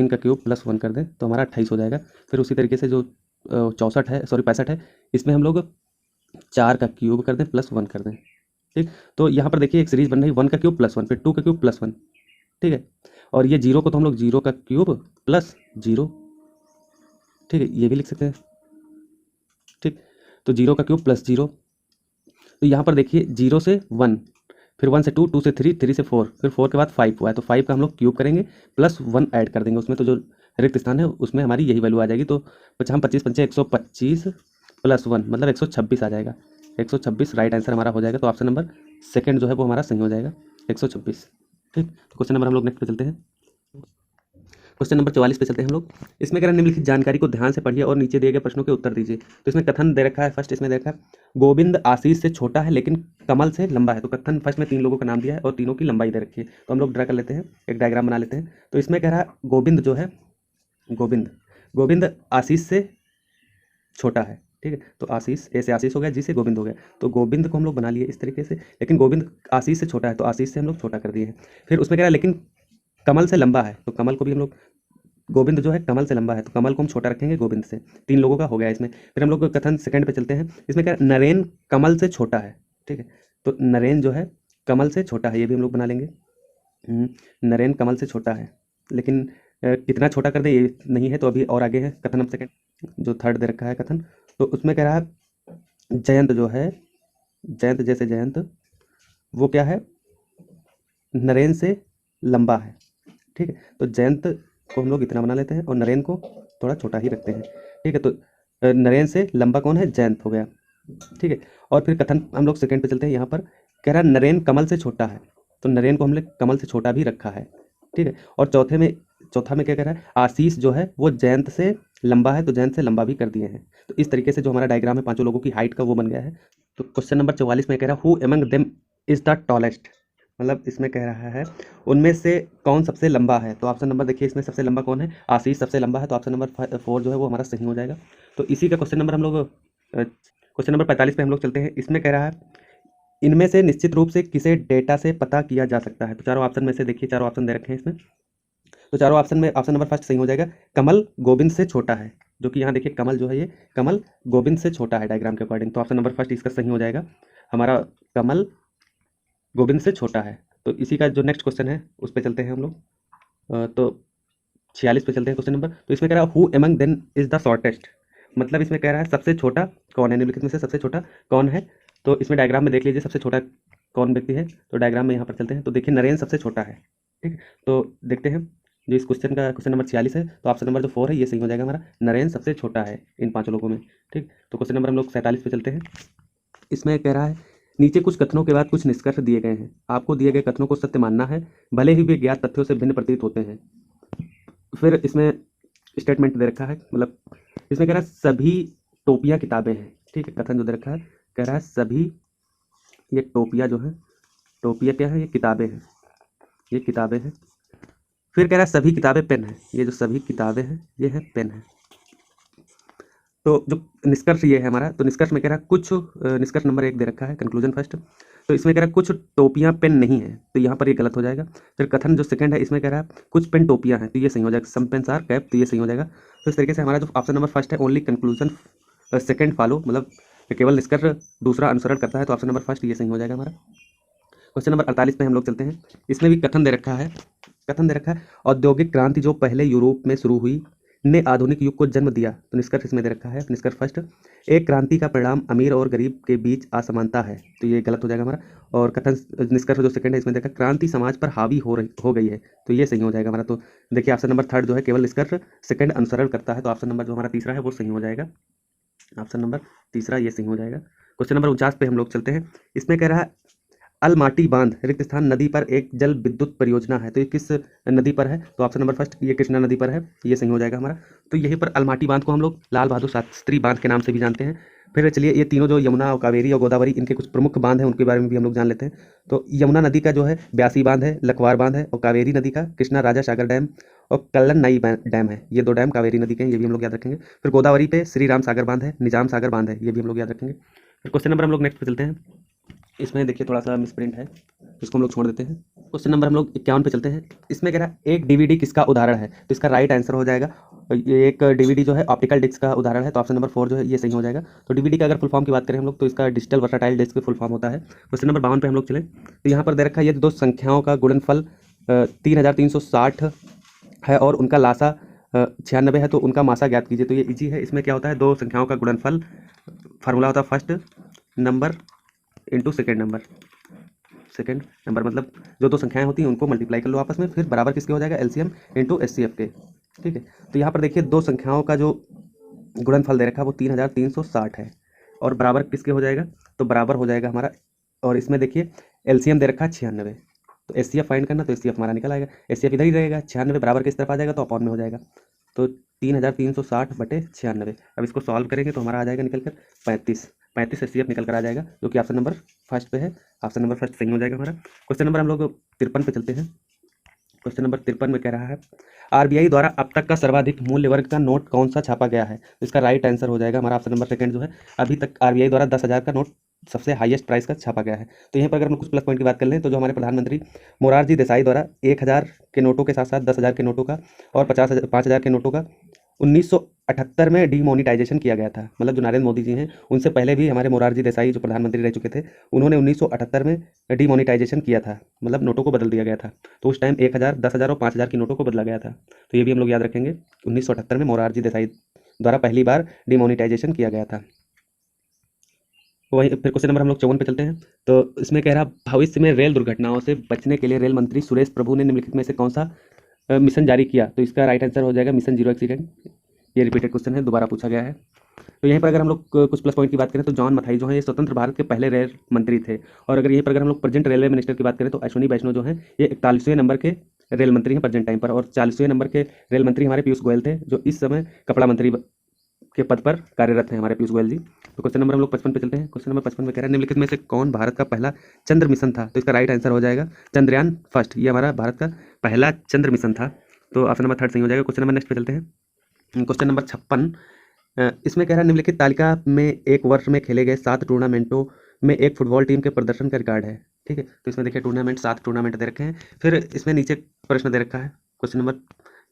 S1: का क्यूब प्लस 1 कर दें तो हमारा 28 हो जाएगा। फिर उसी तरीके से जो 65 है इसमें हम लोग 4 का क्यूब कर दें प्लस 1 कर दें, ठीक। तो यहाँ पर देखिए एक सीरीज बन रही है 1 का क्यूब प्लस 1, फिर 2 का क्यूब प्लस 1, ठीक है। और ये 0 को तो हम लोग 0 का क्यूब प्लस 0, ठीक है, ये भी लिख सकते हैं, ठीक। तो 0 का क्यूब प्लस 0। तो यहाँ पर देखिए 0 से 1, फिर 1 से 2, 2 से 3, 3 से 4, फिर 4 के बाद 5 हुआ है तो 5 का हम लोग क्यूब करेंगे प्लस 1 ऐड कर देंगे उसमें। तो जो रिक्त स्थान है उसमें हमारी यही वैल्यू आ जाएगी। तो हम 25 पंचे 125 प्लस 1 मतलब 126 आ जाएगा। 126 राइट आंसर हमारा हो जाएगा। तो ऑप्शन नंबर सेकंड जो है वो हमारा सही हो जाएगा, 126, ठीक। तो क्वेश्चन नंबर हम लोग नेक्स्ट पे चलते हैं। क्वेश्चन नंबर 44 पे चलते हैं हम लोग। इसमें कह रहा है निम्नलिखित जानकारी को ध्यान से पढ़िए और नीचे दिए गए प्रश्नों के उत्तर दीजिए। तो इसमें कथन दे रखा है, फर्स्ट इसमें दे रखा है गोविंद आशीष से छोटा है लेकिन कमल से लंबा है। तो कथन फर्स्ट में 3 लोगों का नाम दिया है और तीनों की लंबाई दे रखी है। तो हम लोग ड्रा कर लेते हैं, एक डायग्राम बना लेते हैं। तो इसमें कह रहा है गोविंद जो है, गोविंद आशीष से छोटा है, ठीक है। तो आशीष, ए से आशीष हो गया, जी से गोविंद हो गया। तो गोविंद को हम लोग बना लिए इस तरीके से, लेकिन गोविंद आशीष से छोटा है तो आशीष से हम लोग छोटा कर दिए हैं। फिर उसमें कह रहा है लेकिन कमल से लंबा है, तो कमल को भी हम लोग, गोविंद जो है कमल से लंबा है तो कमल को हम छोटा रखेंगे गोविंद से। 3 लोगों का हो गया इसमें। फिर हम लोग कथन सेकंड पे चलते हैं। इसमें क्या नरेन कमल से छोटा है, ठीक है। तो नरेन जो है कमल से छोटा है, ये भी हम लोग बना लेंगे। नरेन कमल से छोटा है, लेकिन कितना छोटा कर दे ये नहीं है। तो अभी और आगे है कथन अब सेकंड, जो थर्ड दे रखा है कथन। तो उसमें कह रहा है जयंत जो है, जयंत जैसे जयंत, वो क्या है, नरेन से लंबा है, ठीक है। तो जयंत को हम लोग इतना बना लेते हैं और नरेन को थोड़ा छोटा ही रखते हैं, ठीक है। तो नरेन से लंबा कौन है, जयंत हो गया, ठीक है। और फिर कथन हम लोग सेकंड पे चलते हैं। यहाँ पर कह रहा है नरेन कमल से छोटा है, तो नरेन को हमने कमल से छोटा भी रखा है, ठीक है। और चौथा में क्या कह रहा है आशीष जो है वो जयंत से लंबा है तो जयंत से लंबा भी कर दिए हैं। तो इस तरीके से जो हमारा डायग्राम है 5 लोगों की हाइट का वो बन गया है। तो क्वेश्चन नंबर 44 में कह रहा है who among them is the tallest, मतलब इसमें कह रहा है उनमें से कौन सबसे लंबा है। तो ऑप्शन नंबर देखिए इसमें सबसे लंबा कौन है, आशीष सबसे लंबा है। तो ऑप्शन नंबर 4 जो है वो हमारा सही हो जाएगा। तो इसी का क्वेश्चन नंबर हम लोग क्वेश्चन नंबर 45 पे हम लोग चलते हैं। इसमें कह रहा है इनमें से निश्चित रूप से किसे डेटा से पता किया जा सकता है। तो चारों ऑप्शन में से देखिए, चारों ऑप्शन दे रखे हैं इसमें। तो चारों ऑप्शन में ऑप्शन नंबर फर्स्ट सही हो जाएगा, कमल गोविंद से छोटा है, जो कि यहाँ देखिए कमल जो है ये कमल गोविंद से छोटा है डायग्राम के अकॉर्डिंग। तो ऑप्शन नंबर फर्स्ट इसका सही हो जाएगा हमारा, कमल गोविंद से छोटा है। तो इसी का जो नेक्स्ट क्वेश्चन है उस पर चलते हैं हम लोग। तो 46 पे चलते हैं क्वेश्चन नंबर। तो इसमें कह रहा है who among them is the shortest, मतलब इसमें कह रहा है सबसे छोटा कौन है, निम्नलिखित में से सबसे छोटा कौन है। तो इसमें डायग्राम में देख लीजिए सबसे छोटा कौन व्यक्ति है। तो डायग्राम में यहाँ पर चलते हैं। तो देखिए नरेन सबसे छोटा है, ठीक है। तो देखते हैं जो इस क्वेश्चन का क्वेश्चन नंबर 46 है। तो ऑप्शन नंबर जो 4 है ये सही हो जाएगा हमारा, नरेन सबसे छोटा है इन 5 लोगों में, ठीक। तो क्वेश्चन नंबर हम लोग 47 पे चलते हैं। इसमें कह रहा है नीचे कुछ कथनों के बाद कुछ निष्कर्ष दिए गए हैं। आपको दिए गए कथनों को सत्य मानना है, भले ही वे ज्ञात तथ्यों से भिन्न प्रतीत होते हैं। फिर इसमें स्टेटमेंट दे रखा है, मतलब इसमें कह रहा है सभी टोपियाँ किताबें हैं। ठीक है, कथन जो दे रखा है, कह रहा है सभी, ये टोपियाँ जो है, टोपियाँ क्या है, ये किताबें हैं, ये किताबें हैं। फिर कह रहा है सभी किताबें पेन है, ये जो सभी किताबें हैं ये है पेन है। तो जो निष्कर्ष ये है हमारा, तो निष्कर्ष में कह रहा है कुछ निष्कर्ष नंबर 1 दे रखा है, कंक्लूजन फर्स्ट। तो इसमें कह रहा है कुछ टोपियाँ पेन नहीं है, तो यहाँ पर ये गलत हो जाएगा। फिर कथन जो सेकंड है, इसमें कह रहा है कुछ पेन टोपियाँ हैं, तो ये सही हो जाएगा। सम पेन्स आर कैप, तो ये सही हो जाएगा। तो इस तरीके से हमारा जो ऑप्शन नंबर फर्स्ट है, ओनली कंक्लूजन सेकंड फॉलो, मतलब केवल निष्कर्ष दूसरा अनुसरण करता है, तो ऑप्शन नंबर फर्स्ट ये सही हो जाएगा हमारा। क्वेश्चन नंबर 48 पे हम लोग चलते हैं। इसमें भी कथन दे रखा है, कथन दे रखा है औद्योगिक क्रांति जो पहले यूरोप में शुरू हुई ने आधुनिक युग को जन्म दिया। तो निष्कर्ष इसमें दे रखा है, निष्कर्ष फर्स्ट, एक क्रांति का परिणाम अमीर और गरीब के बीच असमानता है, तो ये गलत हो जाएगा हमारा। और कथन निष्कर्ष जो सेकंड है, इसमें देखा क्रांति समाज पर हावी हो गई है, तो ये सही हो जाएगा हमारा। तो देखिए ऑप्शन नंबर थर्ड जो है केवल निष्कर्ष सेकंड अनुसरण करता है, तो ऑप्शन नंबर जो हमारा तीसरा है वो सही हो जाएगा। ऑप्शन नंबर तीसरा ये सही हो जाएगा। क्वेश्चन नंबर 49 पे हम लोग चलते हैं। इसमें कह रहा है अलमाटी बांध रिक्त स्थान नदी पर एक जल विद्युत परियोजना है, तो ये किस नदी पर है? तो ऑप्शन नंबर फर्स्ट ये कृष्णा नदी पर है, ये सही हो जाएगा हमारा। तो यहीं पर अलमाटी बांध को हम लोग लाल बहादुर शास्त्री बांध के नाम से भी जानते हैं। फिर चलिए ये तीनों जो यमुना और कावेरी और गोदावरी, इनके कुछ प्रमुख बांध हैं, उनके बारे में भी हम लोग जान लेते हैं। तो यमुना नदी का जो है ब्यासी बांध है, लखवार बांध है, और कावेरी नदी का कृष्णा राजा सागर डैम और कल्लन नई डैम है। ये 2 डैम कावेरी नदी के हैं, ये भी हम लोग याद रखेंगे। फिर गोदावरी पे श्री राम सागर बांध है, निजाम सागर बांध है, ये भी हम लोग याद रखेंगे। फिर क्वेश्चन नंबर हम लोग नेक्स्ट पे चलते हैं। इसमें देखिए थोड़ा सा मिसप्रिंट है, इसको हम लोग छोड़ देते हैं। क्वेश्चन नंबर हम लोग 51 पे चलते हैं। इसमें कह रहा है एक डीवीडी किसका उदाहरण है? तो इसका राइट आंसर हो जाएगा, ये एक डीवीडी जो है ऑप्टिकल डिस्क का उदाहरण है, तो ऑप्शन नंबर 4 जो है ये सही हो जाएगा। तो डीवीडी का अगर फुल फॉर्म की बात करें हम लोग, तो इसका digital versatile disc full form होता है। क्वेश्चन नंबर 52 पे हम लोग चलें, तो यहाँ पर दे रखा है यदि दो संख्याओं का गुणनफल 3360 है और उनका लासा 96 है, तो उनका मासा ज्ञात कीजिए। तो ये इजी है। इसमें क्या होता है, दो संख्याओं का गुणनफल, फार्मूला होता है first number into second number, second number मतलब जो 2 संख्याएं होती हैं उनको मल्टीप्लाई कर लो आपस में, फिर बराबर किसके हो जाएगा, एलसीएम इंटू एचसीएफ के। ठीक है, तो यहाँ पर देखिए 2 संख्याओं का जो गुणनफल दे रखा है वो 3360 है, और बराबर किसके हो जाएगा, तो बराबर हो जाएगा हमारा, और इसमें देखिए एलसीएम दे रखा है 96, तो एचसीएफ फाइंड करना, तो एचसीएफ हमारा निकल आएगा, एचसीएफ इधर ही रहेगा, 96 बराबर किस तरफ आ जाएगा, तो अपॉन में हो जाएगा, तो 3360/96। अब इसको सॉल्व करेंगे तो हमारा आ जाएगा निकल कर 35 एचसीएफ निकल कर आ जाएगा, जो कि ऑप्शन नंबर फर्स्ट पे है। ऑप्शन नंबर फर्स्ट सही हो जाएगा हमारा। क्वेश्चन नंबर हम लोग 53 पे चलते हैं। क्वेश्चन नंबर 53 में कह रहा है आरबीआई द्वारा अब तक का सर्वाधिक मूल्य वर्ग का नोट कौन सा छापा गया है? तो इसका राइट आंसर हो जाएगा हमारा ऑप्शन नंबर सेकंड जो है, अभी तक आरबीआई द्वारा 10,000 का नोट सबसे हाईएस्ट प्राइस का छापा गया है। तो यहाँ पर अगर हम कुछ प्लस पॉइंट की बात कर लें, तो जो हमारे प्रधानमंत्री मोरारजी देसाई द्वारा 1,000 के नोटों के साथ साथ 10,000 के नोटों का और 5,000 के नोटों का 1978 में डीमोनिटाइजेशन किया गया था। मतलब जो नरेंद्र मोदी जी हैं उनसे पहले भी हमारे मोरारजी देसाई जो प्रधानमंत्री रह चुके थे, उन्होंने 1978 में डीमोनिटाइजेशन किया था, मतलब नोटों को बदल दिया गया था। तो उस टाइम 1,000, 10,000 और 5,000 की नोटों को बदला गया था। तो ये भी हम लोग याद रखेंगे, 1978 में मोरारजी देसाई द्वारा पहली बार डीमोनिटाइजेशन किया गया था। वही फिर क्वेश्चन नंबर हम लोग 54 पे चलते हैं। तो इसमें कह रहा भविष्य में रेल दुर्घटनाओं से बचने के लिए रेल मंत्री सुरेश प्रभु ने निम्नलिखित में से कौन सा मिशन जारी किया? तो इसका राइट आंसर हो जाएगा मिशन जीरो एक्सीडेंट। ये रिपीटेड क्वेश्चन है, दोबारा पूछा गया है। तो यहीं पर अगर हम लोग कुछ प्लस पॉइंट की बात करें, तो जॉन मथाई जो है ये स्वतंत्र भारत के पहले रेल मंत्री थे। और अगर यहीं पर अगर हम लोग प्रेजेंट रेलवे मिनिस्टर की बात करें, तो अश्विनी वैष्णव जो है ये 41वें नंबर के रेल मंत्री हैं प्रेजेंट टाइम पर, और 40वें नंबर के रेल मंत्री हमारे पीयूष गोयल थे, जो इस समय कपड़ा मंत्री के पद पर कार्यरत हैं हमारे पीयूष गोयल जी। तो क्वेश्चन नंबर हम लोग 55 पे चलते हैं। क्वेश्चन नंबर 55 में कह रहा है निम्नलिखित में से कौन भारत का पहला चंद्र मिशन था? तो इसका राइट आंसर हो जाएगा चंद्रयान फर्स्ट, ये हमारा भारत का पहला चंद्र मिशन था। तो ऑप्शन नंबर थर्ड सही हो जाएगा। क्वेश्चन नंबर नेक्स्ट पे चलते हैं। क्वेश्चन नंबर 56, इसमें कह रहा है निम्नलिखित तालिका में एक वर्ष में खेले गए 7 टूर्नामेंटों में एक फुटबॉल टीम के प्रदर्शन का रिकॉर्ड है। ठीक है, तो इसमें देखिए टूर्नामेंट 7 टूर्नामेंट दे रखे हैं। फिर इसमें नीचे प्रश्न दे रखा है, क्वेश्चन नंबर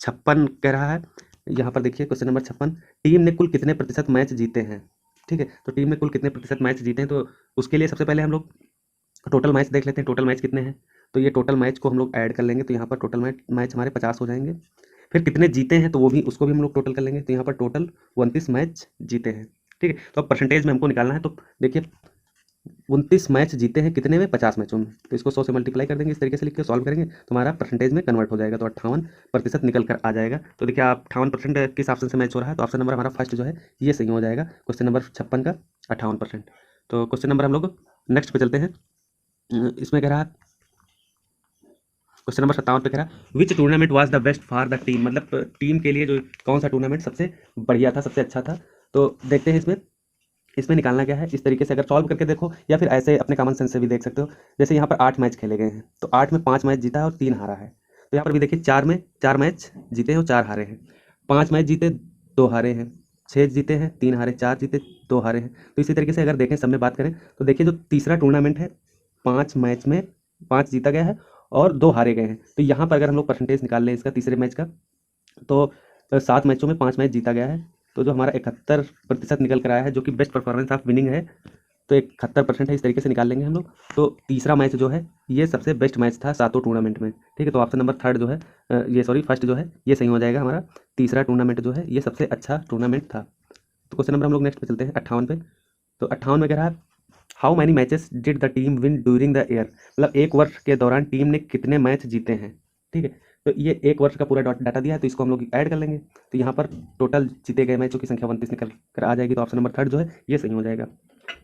S1: 56 कह रहा है, यहाँ पर देखिए क्वेश्चन नंबर 56, टीम ने कुल कितने प्रतिशत मैच जीते हैं? ठीक है, तो टीम ने कुल कितने प्रतिशत मैच जीते हैं, तो उसके लिए सबसे पहले हम लोग टोटल मैच देख लेते हैं, टोटल मैच कितने हैं। तो ये टोटल मैच को हम लोग ऐड कर लेंगे, तो यहाँ पर टोटल मैच हमारे 50 हो जाएंगे। फिर कितने जीते हैं, तो वो भी उसको भी हम लोग टोटल कर लेंगे, तो यहाँ पर टोटल 29 मैच जीते हैं। ठीक है, तो अब परसेंटेज में हमको निकालना है, तो देखिए 29 मैच जीते हैं कितने में, 50 मैचों में, तो इसको 100 से मल्टीप्लाई कर देंगे, इस तरीके से लिख के सॉल्व करेंगे तो हमारा परसेंटेज में कन्वर्ट हो जाएगा, तो 58% निकल कर आ जाएगा। तो देखिए आप 58% किस ऑप्शन से मैच हो रहा है, तो ऑप्शन नंबर हमारा फर्स्ट जो है ये सही हो जाएगा, क्वेश्चन नंबर 56 का 58%। तो क्वेश्चन नंबर हम लोग नेक्स्ट पे चलते हैं। इसमें कह रहा है क्वेश्चन नंबर 57 पे कह रहा है which tournament was the best for the team, मतलब टीम के लिए जो कौन सा टूर्नामेंट सबसे बढ़िया था, सबसे अच्छा था। तो देखते हैं इसमें इसमें निकालना क्या है। इस तरीके से अगर सॉल्व करके देखो या फिर ऐसे अपने कॉमन सेंस से भी देख सकते हो। जैसे यहाँ पर 8 मैच खेले गए हैं, तो 8 में 5 मैच जीता है और 3 हारा है। तो यहाँ पर भी देखिए 4 में 4 मैच जीते हैं और 4 हारे हैं। 5 मैच जीते 2 हारे हैं, 6 जीते हैं 3 हारे, 4 जीते 2 हारे हैं। तो इसी तरीके से अगर देखें सब में बात करें तो देखिए जो तीसरा टूर्नामेंट है 5 मैच में 5 जीता गया है और 2 हारे गए हैं। तो यहाँ पर अगर हम लोग परसेंटेज निकाल लें इसका तीसरे मैच का, तो 7 मैचों में 5 मैच जीता गया है। तो जो हमारा 71% निकल कर आया है, जो कि बेस्ट परफॉर्मेंस ऑफ विनिंग है, तो 71% है। इस तरीके से निकाल लेंगे हम लोग। तो तीसरा मैच जो है ये सबसे बेस्ट मैच था सातों टूर्नामेंट में। ठीक है, तो ऑप्शन नंबर थर्ड जो है ये सॉरी फर्स्ट जो है ये सही हो जाएगा हमारा। तीसरा टूर्नामेंट जो है ये सबसे अच्छा टूर्नामेंट था। तो क्वेश्चन नंबर हम लोग नेक्स्ट पे चलते हैं 58 पे। तो 58 में कह रहा है how many matches did the team win during the year, मतलब एक वर्ष के दौरान टीम ने कितने मैच जीते हैं। ठीक है, तो ये एक वर्ष का पूरा डाटा दिया है, तो इसको हम लोग ऐड कर लेंगे। तो यहाँ पर टोटल जीते गए मैचों की संख्या 29 निकल कर आ जाएगी। तो ऑप्शन नंबर थर्ड जो है ये सही हो जाएगा।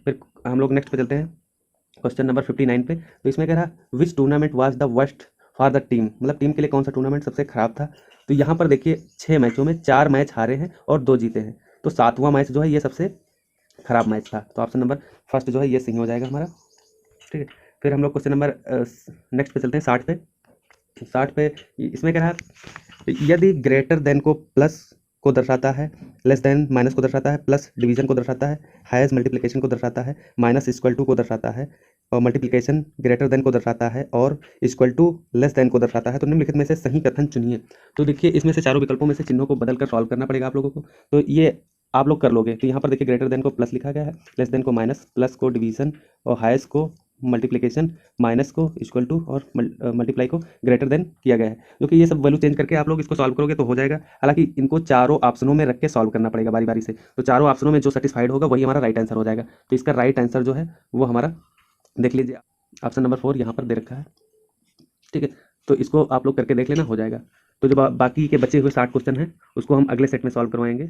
S1: फिर हम लोग नेक्स्ट पे चलते हैं क्वेश्चन नंबर 59 पे। तो इसमें कह रहा which tournament was the worst for the team, मतलब टीम के लिए कौन सा टूर्नामेंट सबसे खराब था। तो यहाँ पर देखिए 6 मैचों में 4 मैच हारे हैं और 2 जीते हैं। तो 7वां मैच जो है ये सबसे खराब मैच था। तो ऑप्शन नंबर फर्स्ट जो है ये सही हो जाएगा हमारा। ठीक है, फिर हम लोग क्वेश्चन नंबर नेक्स्ट पे चलते हैं 60 पे। 60 पे इसमें कह रहा है यदि ग्रेटर देन को प्लस को दर्शाता है, लेस देन माइनस को दर्शाता है, प्लस डिवीजन को दर्शाता है, हाईएस्ट मल्टीप्लिकेशन को दर्शाता है, माइनस इक्वल टू को दर्शाता है, और मल्टीप्लिकेशन ग्रेटर देन को दर्शाता है और इक्वल टू लेस देन को दर्शाता है, तो निम्नलिखित में से सही कथन चुनिए। तो देखिए इसमें से चारों विकल्पों में से चिन्हों को बदल कर सॉल्व करना पड़ेगा आप लोगों को। तो ये आप लोग कर लोगे। तो यहाँ पर देखिए ग्रेटर देन को प्लस लिखा गया है, लेस देन को माइनस, प्लस को डिवीजन और हाईएस्ट को मल्टीप्लिकेशन, माइनस को इक्वल टू और मल्टीप्लाई को ग्रेटर देन किया गया है। जो कि ये सब वैल्यू चेंज करके आप लोग इसको सॉल्व करोगे तो हो जाएगा। हालांकि इनको चारों ऑप्शनों में रख के सॉल्व करना पड़ेगा बारी बारी से। तो चारों ऑप्शनों में जो सेटिस्फाइड होगा वही हमारा राइट आंसर हो जाएगा। तो इसका राइट आंसर जो है वो हमारा देख लीजिए ऑप्शन नंबर 4 यहाँ पर दे रखा है। ठीक है, तो इसको आप लोग करके देख लेना, हो जाएगा। तो जो बाकी के बचे हुए 60 क्वेश्चन हैं उसको हम अगले सेट में सॉल्व करवाएंगे।